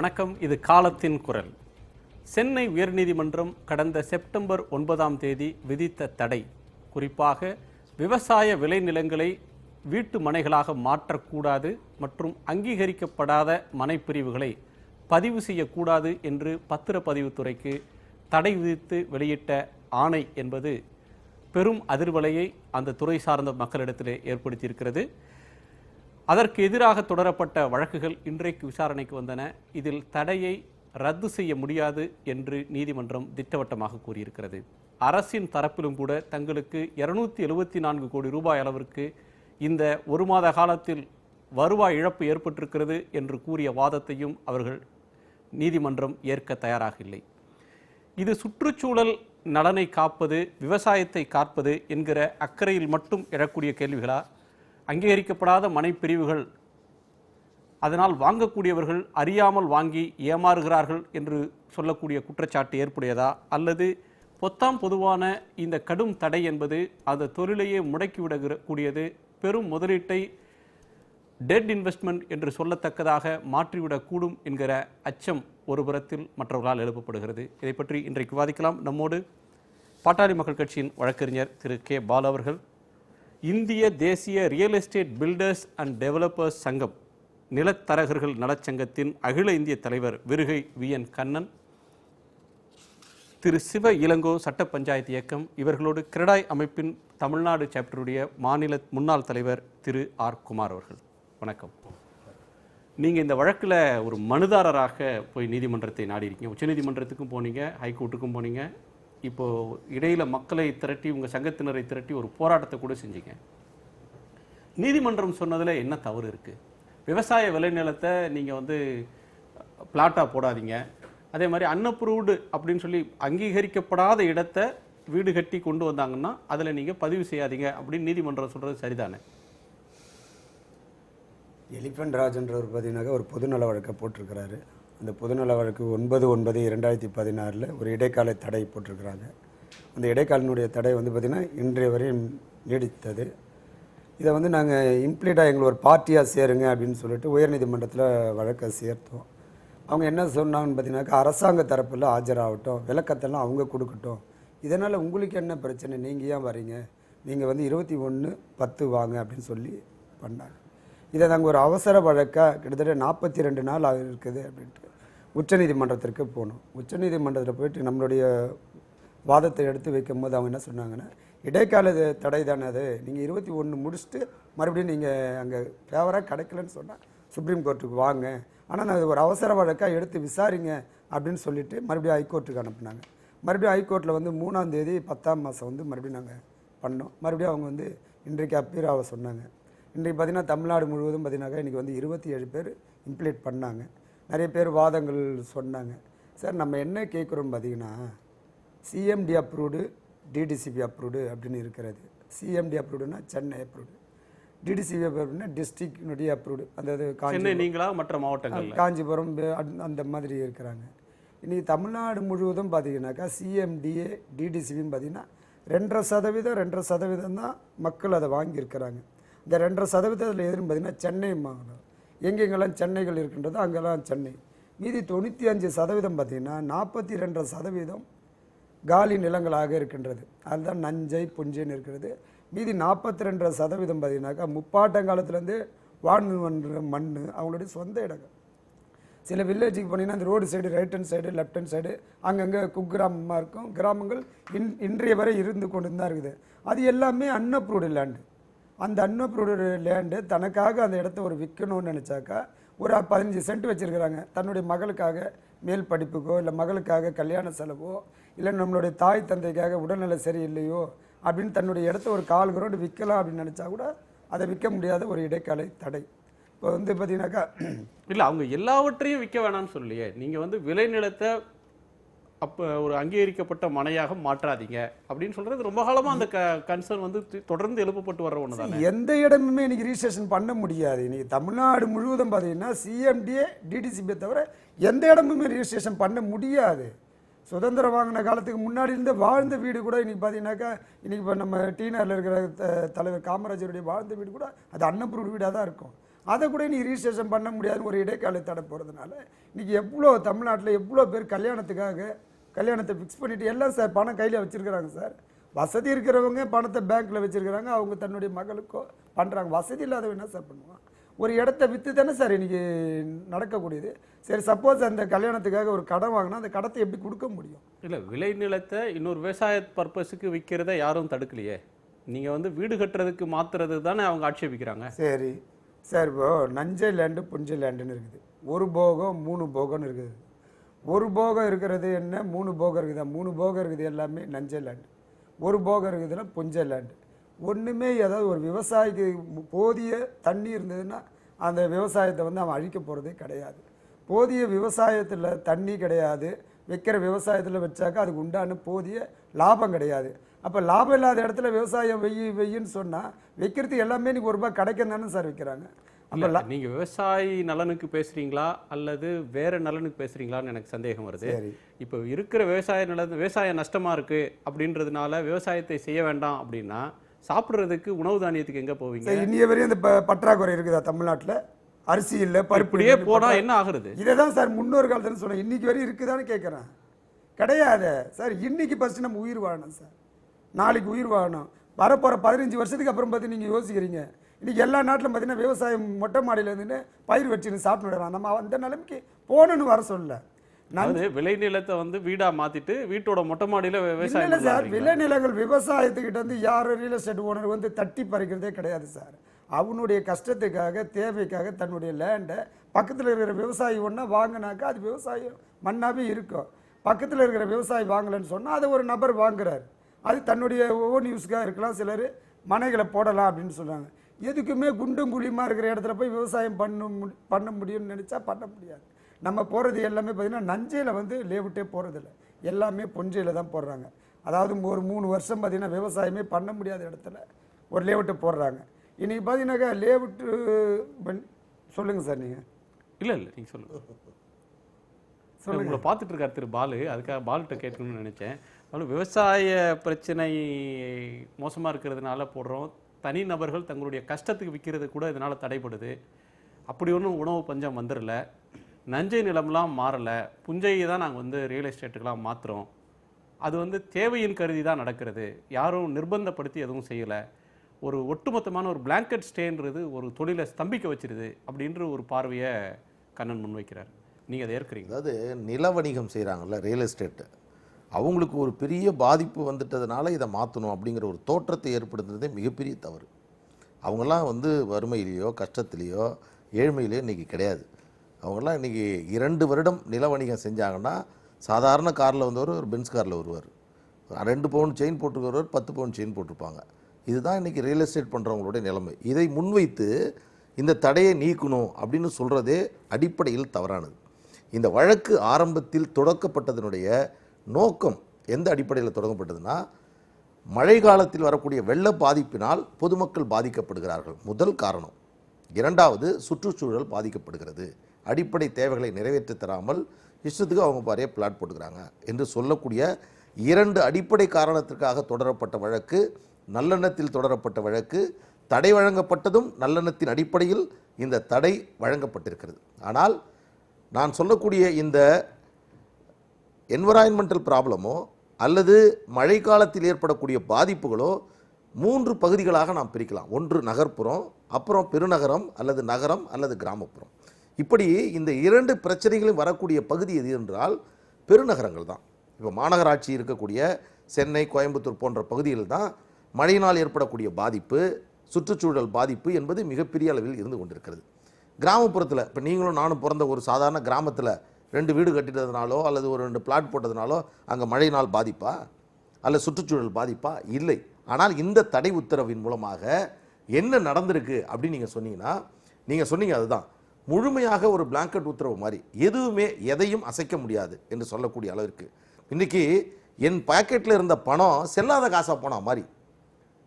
வணக்கம். இது காலத்தின் குரல். சென்னை உயர்நீதிமன்றம் கடந்த செப்டம்பர் 9ஆம் தேதி விதித்த தடை, குறிப்பாக விவசாய விளைநிலங்களை வீட்டு மனைகளாக மாற்றக்கூடாது மற்றும் அங்கீகரிக்கப்படாத மனைப்பிரிவுகளை பதிவு செய்யக்கூடாது என்று பத்திரப்பதிவுத்துறைக்கு தடை விதித்து வெளியிட்ட ஆணை என்பது பெரும் அதிர்வலையை அந்த துறை சார்ந்த மக்களிடத்திலே ஏற்படுத்தியிருக்கிறது. அதற்கு எதிராக தொடரப்பட்ட வழக்குகள் இன்றைக்கு விசாரணைக்கு வந்தன. இதில் தடையை ரத்து செய்ய முடியாது என்று நீதிமன்றம் திட்டவட்டமாக கூறியிருக்கிறது. அரசின் தரப்பிலும் கூட தங்களுக்கு 274 கோடி ரூபாய் அளவிற்கு இந்த ஒரு மாத காலத்தில் வருவாய் இழப்பு ஏற்பட்டிருக்கிறது என்று கூறிய வாதத்தையும் அவர்கள் நீதிமன்றம் ஏற்க தயாராக இல்லை. இது சுற்றுச்சூழல் நலனை காப்பது, விவசாயத்தை காப்பது என்கிற அக்கறையில் மட்டும் எழக்கூடிய கேள்விகளா? அங்கீகரிக்கப்படாத மனைப்பிரிவுகள், அதனால் வாங்கக்கூடியவர்கள் அறியாமல் வாங்கி ஏமாறுகிறார்கள் என்று சொல்லக்கூடிய குற்றச்சாட்டு ஏற்புடையதா? அல்லது பொதுவான இந்த கடும் தடை என்பது அந்த தொழிலையே முடக்கிவிடக்கூடியது, பெரும் முதலீட்டை டெட் இன்வெஸ்ட்மெண்ட் என்று சொல்லத்தக்கதாக மாற்றிவிடக்கூடும் என்கிற அச்சம் ஒரு புறத்தில் மற்றவர்களால் எழுப்பப்படுகிறது. இதை பற்றி இன்றைக்கு விவாதிக்கலாம். நம்மோடு பாட்டாளி மக்கள் கட்சியின் வழக்கறிஞர் திரு கே பாலு அவர்கள், இந்திய தேசிய real estate builders and developers சங்கம் நிலத்தரகர்கள் நலச்சங்கத்தின் அகில இந்திய தலைவர் விருகை VN கண்ணன், திரு சிவ இளங்கோ சட்ட பஞ்சாயத்து இயக்கம், இவர்களோடு கிரடாய் அமைப்பின் தமிழ்நாடு சாப்டருடைய மாநில முன்னாள் தலைவர் திரு R குமார் அவர்கள். வணக்கம். நீங்கள் இந்த வழக்கில் ஒரு மனுதாரராக போய் நீதிமன்றத்தை நாடி இருக்கீங்க. உச்சநீதிமன்றத்துக்கும் போனீங்க, ஹைகோர்ட்டுக்கும் போனீங்க. இப்போது இடையில் மக்களை திரட்டி, உங்கள் சங்கத்தினரை திரட்டி ஒரு போராட்டத்தை கூட செஞ்சீங்க. நீதிமன்றம் சொன்னதில் என்ன தவறு இருக்குது? விவசாய விளைநிலத்தை நீங்கள் பிளாட்டாக போடாதீங்க, அதே மாதிரி அன்அப்ரூவ்டு அப்படின்னு சொல்லி அங்கீகரிக்கப்படாத இடத்தை வீடு கட்டி கொண்டு வந்தாங்கன்னா அதில் நீங்கள் பதிவு செய்யாதீங்க அப்படின்னு நீதிமன்றம் சொல்கிறது சரிதானே? எலிஃபண்ட் ராஜ்ன்றவர் பார்த்தீங்கன்னாக்கா ஒரு பொதுநல வழக்கை போட்டிருக்கிறாரு. அந்த பொதுநல வழக்கு 9/9/2016 ஒரு இடைக்கால தடை போட்டிருக்கிறாங்க. அந்த இடைக்காலினுடைய தடை பார்த்திங்கன்னா இன்றைய வரையும் நீடித்தது. இதை நாங்கள் இம்ப்ளீட்டாக எங்களை ஒரு பார்ட்டியாக சேருங்க அப்படின்னு சொல்லிட்டு உயர்நீதிமன்றத்தில் வழக்கை சேர்த்தோம். அவங்க என்ன சொன்னாங்கன்னு பார்த்தீங்கன்னாக்கா, அரசாங்க தரப்பில் ஆஜராகட்டும், விளக்கத்தெல்லாம் அவங்க கொடுக்கட்டும், இதனால் உங்களுக்கு என்ன பிரச்சனை, நீங்கள் ஏன் வரீங்க, நீங்கள் 21/10 வாங்க அப்படின்னு சொல்லி பண்ணாங்க. இதை நாங்கள் ஒரு அவசர வழக்காக கிட்டத்தட்ட 42 நாள் இருக்குது அப்படின்ட்டு உச்சநீதிமன்றத்திற்கு போனோம். உச்சநீதிமன்றத்தில் போயிட்டு நம்மளுடைய வாதத்தை எடுத்து வைக்கும் போது அவங்க என்ன சொன்னாங்கன்னா, இடைக்கால தடை தானே அது, நீங்கள் 21 முடிச்சுட்டு மறுபடியும் நீங்கள் அங்கே ஃபேவராக கிடைக்கலன்னு சொன்னால் சுப்ரீம் கோர்ட்டுக்கு வாங்க, ஆனால் நான் ஒரு அவசர வழக்காக எடுத்து விசாரிங்க அப்படின்னு சொல்லிவிட்டு மறுபடியும் ஹைகோர்ட்டுக்கு அனுப்புனாங்க. மறுபடியும் ஹைகோர்ட்டில் 3ஆம் தேதி 10ஆம் மாதம் மறுபடியும் நாங்கள் பண்ணோம். மறுபடியும் அவங்க இன்றைக்கு அப்பீராக சொன்னாங்க. இன்றைக்கு பார்த்திங்கன்னா தமிழ்நாடு முழுவதும் பார்த்திங்கனாக்கா இன்றைக்கி 27 பேர் இம்ப்ளீட் பண்ணாங்க. நிறைய பேர் வாதங்கள் சொன்னாங்க. சார், நம்ம என்ன கேட்குறோம் பார்த்திங்கன்னா, சிஎம்டி அப்ரூவ்டு, டிடிசிபி அப்ரூவ்டு அப்படின்னு இருக்கிறது. சிஎம்டி அப்ரூவ்டுனா சென்னை அப்ரூவ்டு, டிடிசிபி அப்ரூவ்டுனா டிஸ்ட்ரிக்டினுடைய அப்ரூவ்டு, அதாவது மற்ற மாவட்டங்கள் காஞ்சிபுரம் அந்த மாதிரி இருக்கிறாங்க. இன்றைக்கி தமிழ்நாடு முழுவதும் பார்த்திங்கனாக்கா சிஎம்டிஏ டிடிசிபின்னு பார்த்திங்கன்னா 2.5% தான் மக்கள் அதை வாங்கியிருக்கிறாங்க. இந்த 2.5% எதுன்னு பார்த்திங்கன்னா சென்னை மாநிலம், எங்கெங்கெல்லாம் சென்னைகள் இருக்கின்றதோ அங்கெல்லாம் சென்னை. மீதி 95% பார்த்திங்கன்னா 42% காலி நிலங்களாக இருக்கின்றது. அதுதான் நஞ்சை புஞ்சைன்னு இருக்கிறது. மீதி 42% பார்த்திங்கனாக்கா முப்பாட்டங்காலத்துலேருந்து வாழ்ந்து வந்த மண், அவங்களுடைய சொந்த இடங்கள். சில வில்லேஜுக்கு போனீங்கன்னா அந்த road side, right hand side, left hand side அங்கங்கே குக்கிராமமாக இருக்கும். கிராமங்கள் இன்றைய வரை இருந்து கொண்டு தான் இருக்குது. அது எல்லாமே அன்அப்ரூவ்டு லேண்டு. அந்த அன்அப்ரூவ்டு லேண்டு தனக்காக அந்த இடத்த ஒரு விற்கணும்னு நினச்சாக்கா ஒரு 15 சென்ட் வச்சுருக்கிறாங்க. தன்னுடைய மகளுக்காக மேல் படிப்புக்கோ, இல்லை மகளுக்காக கல்யாண செலவோ, இல்லை நம்மளுடைய தாய் தந்தைக்காக உடல்நிலை சரியில்லையோ அப்படின்னு தன்னுடைய இடத்த ஒரு 1/4 கிரவுண்டு விற்கலாம் அப்படின்னு நினச்சா கூட அதை விற்க முடியாத ஒரு இடைக்கால தடை. இப்போ பார்த்தீங்கன்னாக்கா, இல்லை, அவங்க எல்லாவற்றையும் விற்க வேணாம்னு சொல்லியே, நீங்கள் விளைநிலத்தை அப்போ ஒரு அங்கீகரிக்கப்பட்ட மனையாக மாற்றாதீங்க அப்படின்னு சொல்கிறது ரொம்ப காலமாக அந்த கன்சர்ன் தொடர்ந்து எழுப்பப்பட்டு வர்ற ஒன்று தான். எந்த இடமுமே இன்றைக்கி ரிஜிஸ்ட்ரேஷன் பண்ண முடியாது. இன்றைக்கி தமிழ்நாடு முழுவதும் பார்த்தீங்கன்னா சிஎம்டிஏ டிடிசிபியை தவிர எந்த இடமுமே ரிஜிஸ்ட்ரேஷன் பண்ண முடியாது. சுதந்திரம் வாங்கின காலத்துக்கு முன்னாடி இருந்த வாழ்ந்த வீடு கூட இன்றைக்கி பார்த்தீங்கன்னாக்கா, இன்றைக்கி இப்போ நம்ம டிநகரில் இருக்கிற தலைவர் காமராஜருடைய வாழ்ந்த வீடு கூட அது அன்அப்ரூவ்டு வீடாக தான் இருக்கும். அதை கூட நீ ரிஜிஸ்ட்ரேஷன் பண்ண முடியாதுன்னு ஒரு இடைக்கால தடை போகிறதுனால இன்றைக்கி எவ்வளோ தமிழ்நாட்டில் எவ்வளோ பேர் கல்யாணத்தை ஃபிக்ஸ் பண்ணிவிட்டு எல்லாம் சார் பணம் கையில் வச்சுருக்கிறாங்க சார். வசதி இருக்கிறவங்க பணத்தை பேங்க்கில் வச்சுருக்கிறாங்க, அவங்க தன்னுடைய மகளுக்கோ பண்ணுறாங்க. வசதி இல்லாதவங்க என்ன சார் பண்ணுவான்? ஒரு இடத்த விற்று தானே சார் இன்றைக்கி நடக்கக்கூடியது. சரி, சப்போஸ் அந்த கல்யாணத்துக்காக ஒரு கடன் வாங்கினா அந்த கடத்தை எப்படி கொடுக்க முடியும்? இல்லை, விளை நிலத்தை இன்னொரு விவசாய பர்பஸுக்கு விற்கிறத யாரும் தடுக்கலையே. நீங்கள் வந்து வீடு கட்டுறதுக்கு மாற்றுறது தானே அவங்க ஆட்சேபிக்கிறாங்க. சரி சார், இப்போ நஞ்சை லேண்டு புஞ்சை லேண்டுன்னு இருக்குது. ஒரு போகம் 3 போகம்னு இருக்குது. ஒரு போகம் இருக்கிறது என்ன, 3 போகம் இருக்குதா? 3 போகம் இருக்குது எல்லாமே நஞ்சை லேண்டு. ஒரு போகம் இருக்குதுன்னா புஞ்சை லேண்டு. ஒன்றுமே ஏதாவது ஒரு விவசாயிக்கு போதிய தண்ணி இருந்ததுன்னா அந்த விவசாயத்தை வந்து அவன் அழிக்க போகிறதே கிடையாது. போதிய விவசாயத்தில் தண்ணி கிடையாது, வைக்கிற விவசாயத்தில் வச்சாக்கா அதுக்கு உண்டான போதிய லாபம் கிடையாது. அப்போ லாபம் இல்லாத இடத்துல விவசாயம் வெய்யின்னு சொன்னால் வைக்கிறதுக்கு எல்லாமே இன்றைக்கி ஒரு ரூபாய் கிடைக்கும் தானே சார் வைக்கிறாங்க. அப்போ நீங்கள் விவசாயி நலனுக்கு பேசுகிறீங்களா அல்லது வேறு நலனுக்கு பேசுகிறீங்களான்னு எனக்கு சந்தேகம் வருது. இப்போ இருக்கிற விவசாய நஷ்டமாக இருக்குது அப்படின்றதுனால விவசாயத்தை செய்ய வேண்டாம் அப்படின்னா சாப்பிட்றதுக்கு உணவு தானியத்துக்கு எங்கே போவீங்க? இன்னைய வரையும் இந்த பற்றாக்குறை இருக்குதா தமிழ்நாட்டில்? அரிசி இல்லை, பருப்புடியே போனால் என்ன ஆகுறது? இதை தான் சார் முன்னோர் காலத்துன்னு சொன்னேன். இன்றைக்கி வரையும் இருக்குதான்னு கேட்குறேன். கிடையாது சார். இன்றைக்கி ஃபஸ்ட்டு நம்ம உயிர் வாழணும் சார், நாளைக்கு உயிர் வாழணும். வரப்போகிற 15 வருஷத்துக்கு அப்புறம் பார்த்து நீங்கள் யோசிக்கிறீங்க. இன்றைக்கி எல்லா நாட்டிலும் பார்த்தீங்கன்னா விவசாயம் மொட்டை மாடியில் இருந்துன்னு பயிர் வச்சுன்னு சாப்பிட்டுடுறான். நம்ம அந்த நிலைமைக்கு போகணுன்னு வர சொல்ல. விளை நிலத்தை வந்து வீடா மாத்திட்டு வீட்டோட மொட்டை மாடியில விவசாயம் இல்லை சார். விளைநிலங்கள் விவசாயத்துக்கிட்ட வந்து யாரும் ரியல் எஸ்டேட் ஓனர் வந்து தட்டி பறிக்கிறதே கிடையாது சார். அவனுடைய கஷ்டத்துக்காக தேவைக்காக தன்னுடைய லேண்டை பக்கத்தில் இருக்கிற விவசாயி ஒன்றா வாங்கினாக்கா அது விவசாயம் மண்ணாவே இருக்கும். பக்கத்தில் இருக்கிற விவசாயி வாங்கலைன்னு சொன்னால் அதை ஒரு நபர் வாங்குறாரு. அது தன்னுடைய ஓன் யூஸ்க்காக இருக்கலாம். சிலர் மனைகளை போடலாம் அப்படின்னு சொல்கிறாங்க. எதுக்குமே குண்டும் குழியுமா இருக்கிற இடத்துல போய் விவசாயம் பண்ண முடியும்னு நினச்சா பண்ண முடியாது. நம்ம போகிறது எல்லாமே பார்த்திங்கன்னா நஞ்சையில் வந்து லேவுட்டே போகிறதில்ல, எல்லாமே பொஞ்சையில் தான் போடுறாங்க. அதாவது ஒரு 3 வருஷம் பார்த்திங்கன்னா விவசாயமே பண்ண முடியாத இடத்துல ஒரு லேவுட்டை போடுறாங்க. இன்றைக்கி பார்த்தீங்கன்னாக்கா லேவுட்டு சொல்லுங்கள் சார். நீங்கள் இல்லை நீங்கள் சொல்லுங்கள். உங்களை பார்த்துட்டு இருக்கார் திரு பாலு, அதுக்காக பாலுகிட்ட கேட்கணும்னு நினச்சேன். பாலு, விவசாய பிரச்சனை மோசமாக இருக்கிறதுனால போடுறோம், தனி நபர்கள் தங்களுடைய கஷ்டத்துக்கு விற்கிறது கூட இதனால் தடைப்படுது. அப்படி ஒன்றும் உணவு பஞ்சம் வந்துடல, நஞ்சை நிலம்லாம் மாறலை, புஞ்சையை தான் நாங்கள் வந்து ரியல் எஸ்டேட்டுக்கெலாம் மாற்றுறோம். அது வந்து தேவையின் கருதி தான் நடக்கிறது, யாரும் நிர்பந்தப்படுத்தி எதுவும் செய்யலை. ஒரு ஒட்டுமொத்தமான ஒரு பிளாங்கெட் ஸ்டேன்றது ஒரு தொழிலை ஸ்தம்பிக்க வச்சிருது அப்படின்ற ஒரு பார்வையை கண்ணன் முன்வைக்கிறார். நீங்கள் அதை ஏற்கிறீங்க? அதாவது நில வணிகம் செய்கிறாங்கல்ல ரியல் எஸ்டேட்டு, அவங்களுக்கு ஒரு பெரிய பாதிப்பு வந்துட்டதுனால இதை மாற்றணும் அப்படிங்கிற ஒரு தோற்றத்தை ஏற்படுத்துறதே மிகப்பெரிய தவறு. அவங்கெல்லாம் வந்து வறுமையிலேயோ கஷ்டத்துலேயோ ஏழ்மையிலேயோ இன்றைக்கி கிடையாது. அவங்கெல்லாம் இன்றைக்கி 2 வருடம் நில வணிகம் செஞ்சாங்கன்னா சாதாரண காரில் வந்தவர் ஒரு பென்ஸ் காரில் வருவார், 2 பவுன் செயின் போட்டுக்கிறவர் 10 பவுன் செயின் போட்டிருப்பாங்க. இதுதான் இன்றைக்கி ரியல் எஸ்டேட் பண்ணுறவங்களுடைய நிலைமை. இதை முன்வைத்து இந்த தடையை நீக்கணும் அப்படின்னு சொல்கிறதே அடிப்படையில் தவறானது. இந்த வழக்கு ஆரம்பத்தில் தொடக்கப்பட்டதனுடைய நோக்கம் எந்த அடிப்படையில் தொடங்கப்பட்டதுன்னா, மழை காலத்தில் வரக்கூடிய வெள்ள பாதிப்பினால் பொதுமக்கள் பாதிக்கப்படுகிறார்கள், முதல் காரணம். 2வது, சுற்றுச்சூழல் பாதிக்கப்படுகிறது, அடிப்படை தேவைகளை நிறைவேற்றி தராமல் இஷ்டத்துக்கு அவங்க பாரிய பிளாட் போட்டுக்கிறாங்க என்று சொல்லக்கூடிய 2 அடிப்படை காரணத்திற்காக தொடரப்பட்ட வழக்கு, நல்லெண்ணத்தில் தொடரப்பட்ட வழக்கு. தடை வழங்கப்பட்டதும் நல்லெண்ணத்தின் அடிப்படையில் இந்த தடை வழங்கப்பட்டிருக்கிறது. ஆனால் நான் சொல்லக்கூடிய இந்த என்விரான்மெண்டல் ப்ராப்ளமோ அல்லது மழை காலத்தில் ஏற்படக்கூடிய பாதிப்புகளோ 3 பகுதிகளாக நாம் பிரிக்கலாம். ஒன்று நகர்ப்புறம், அப்புறம் பெருநகரம் அல்லது நகரம் அல்லது கிராமப்புறம். இப்படி இந்த 2 பிரச்சனைகளும் வரக்கூடிய பகுதி எது என்றால் பெருநகரங்கள் தான். இப்போ மாநகராட்சி இருக்கக்கூடிய சென்னை, கோயம்புத்தூர் போன்ற பகுதிகள் தான் மழையினால் ஏற்படக்கூடிய பாதிப்பு, சுற்றுச்சூழல் பாதிப்பு என்பது மிகப்பெரிய அளவில் இருந்து கொண்டிருக்கிறது. கிராமப்புறத்தில் இப்போ நீங்களும் நானும் பிறந்த ஒரு சாதாரண கிராமத்தில் 2 வீடு கட்டிட்டதுனாலோ அல்லது ஒரு 2 பிளாட் போட்டதுனாலோ அங்கே மழையினால் பாதிப்பா அல்லது சுற்றுச்சூழல் பாதிப்பா? இல்லை. ஆனால் இந்த தடை உத்தரவின் மூலமாக என்ன நடந்திருக்கு அப்படின்னு நீங்கள் சொன்னீங்க அதுதான் முழுமையாக ஒரு பிளாங்கெட் உத்தரவு மாதிரி, எதுவுமே எதையும் அசைக்க முடியாது என்று சொல்லக்கூடிய அளவிற்கு இன்றைக்கி என் பாக்கெட்டில் இருந்த பணம் செல்லாத காசாக போன மாதிரி.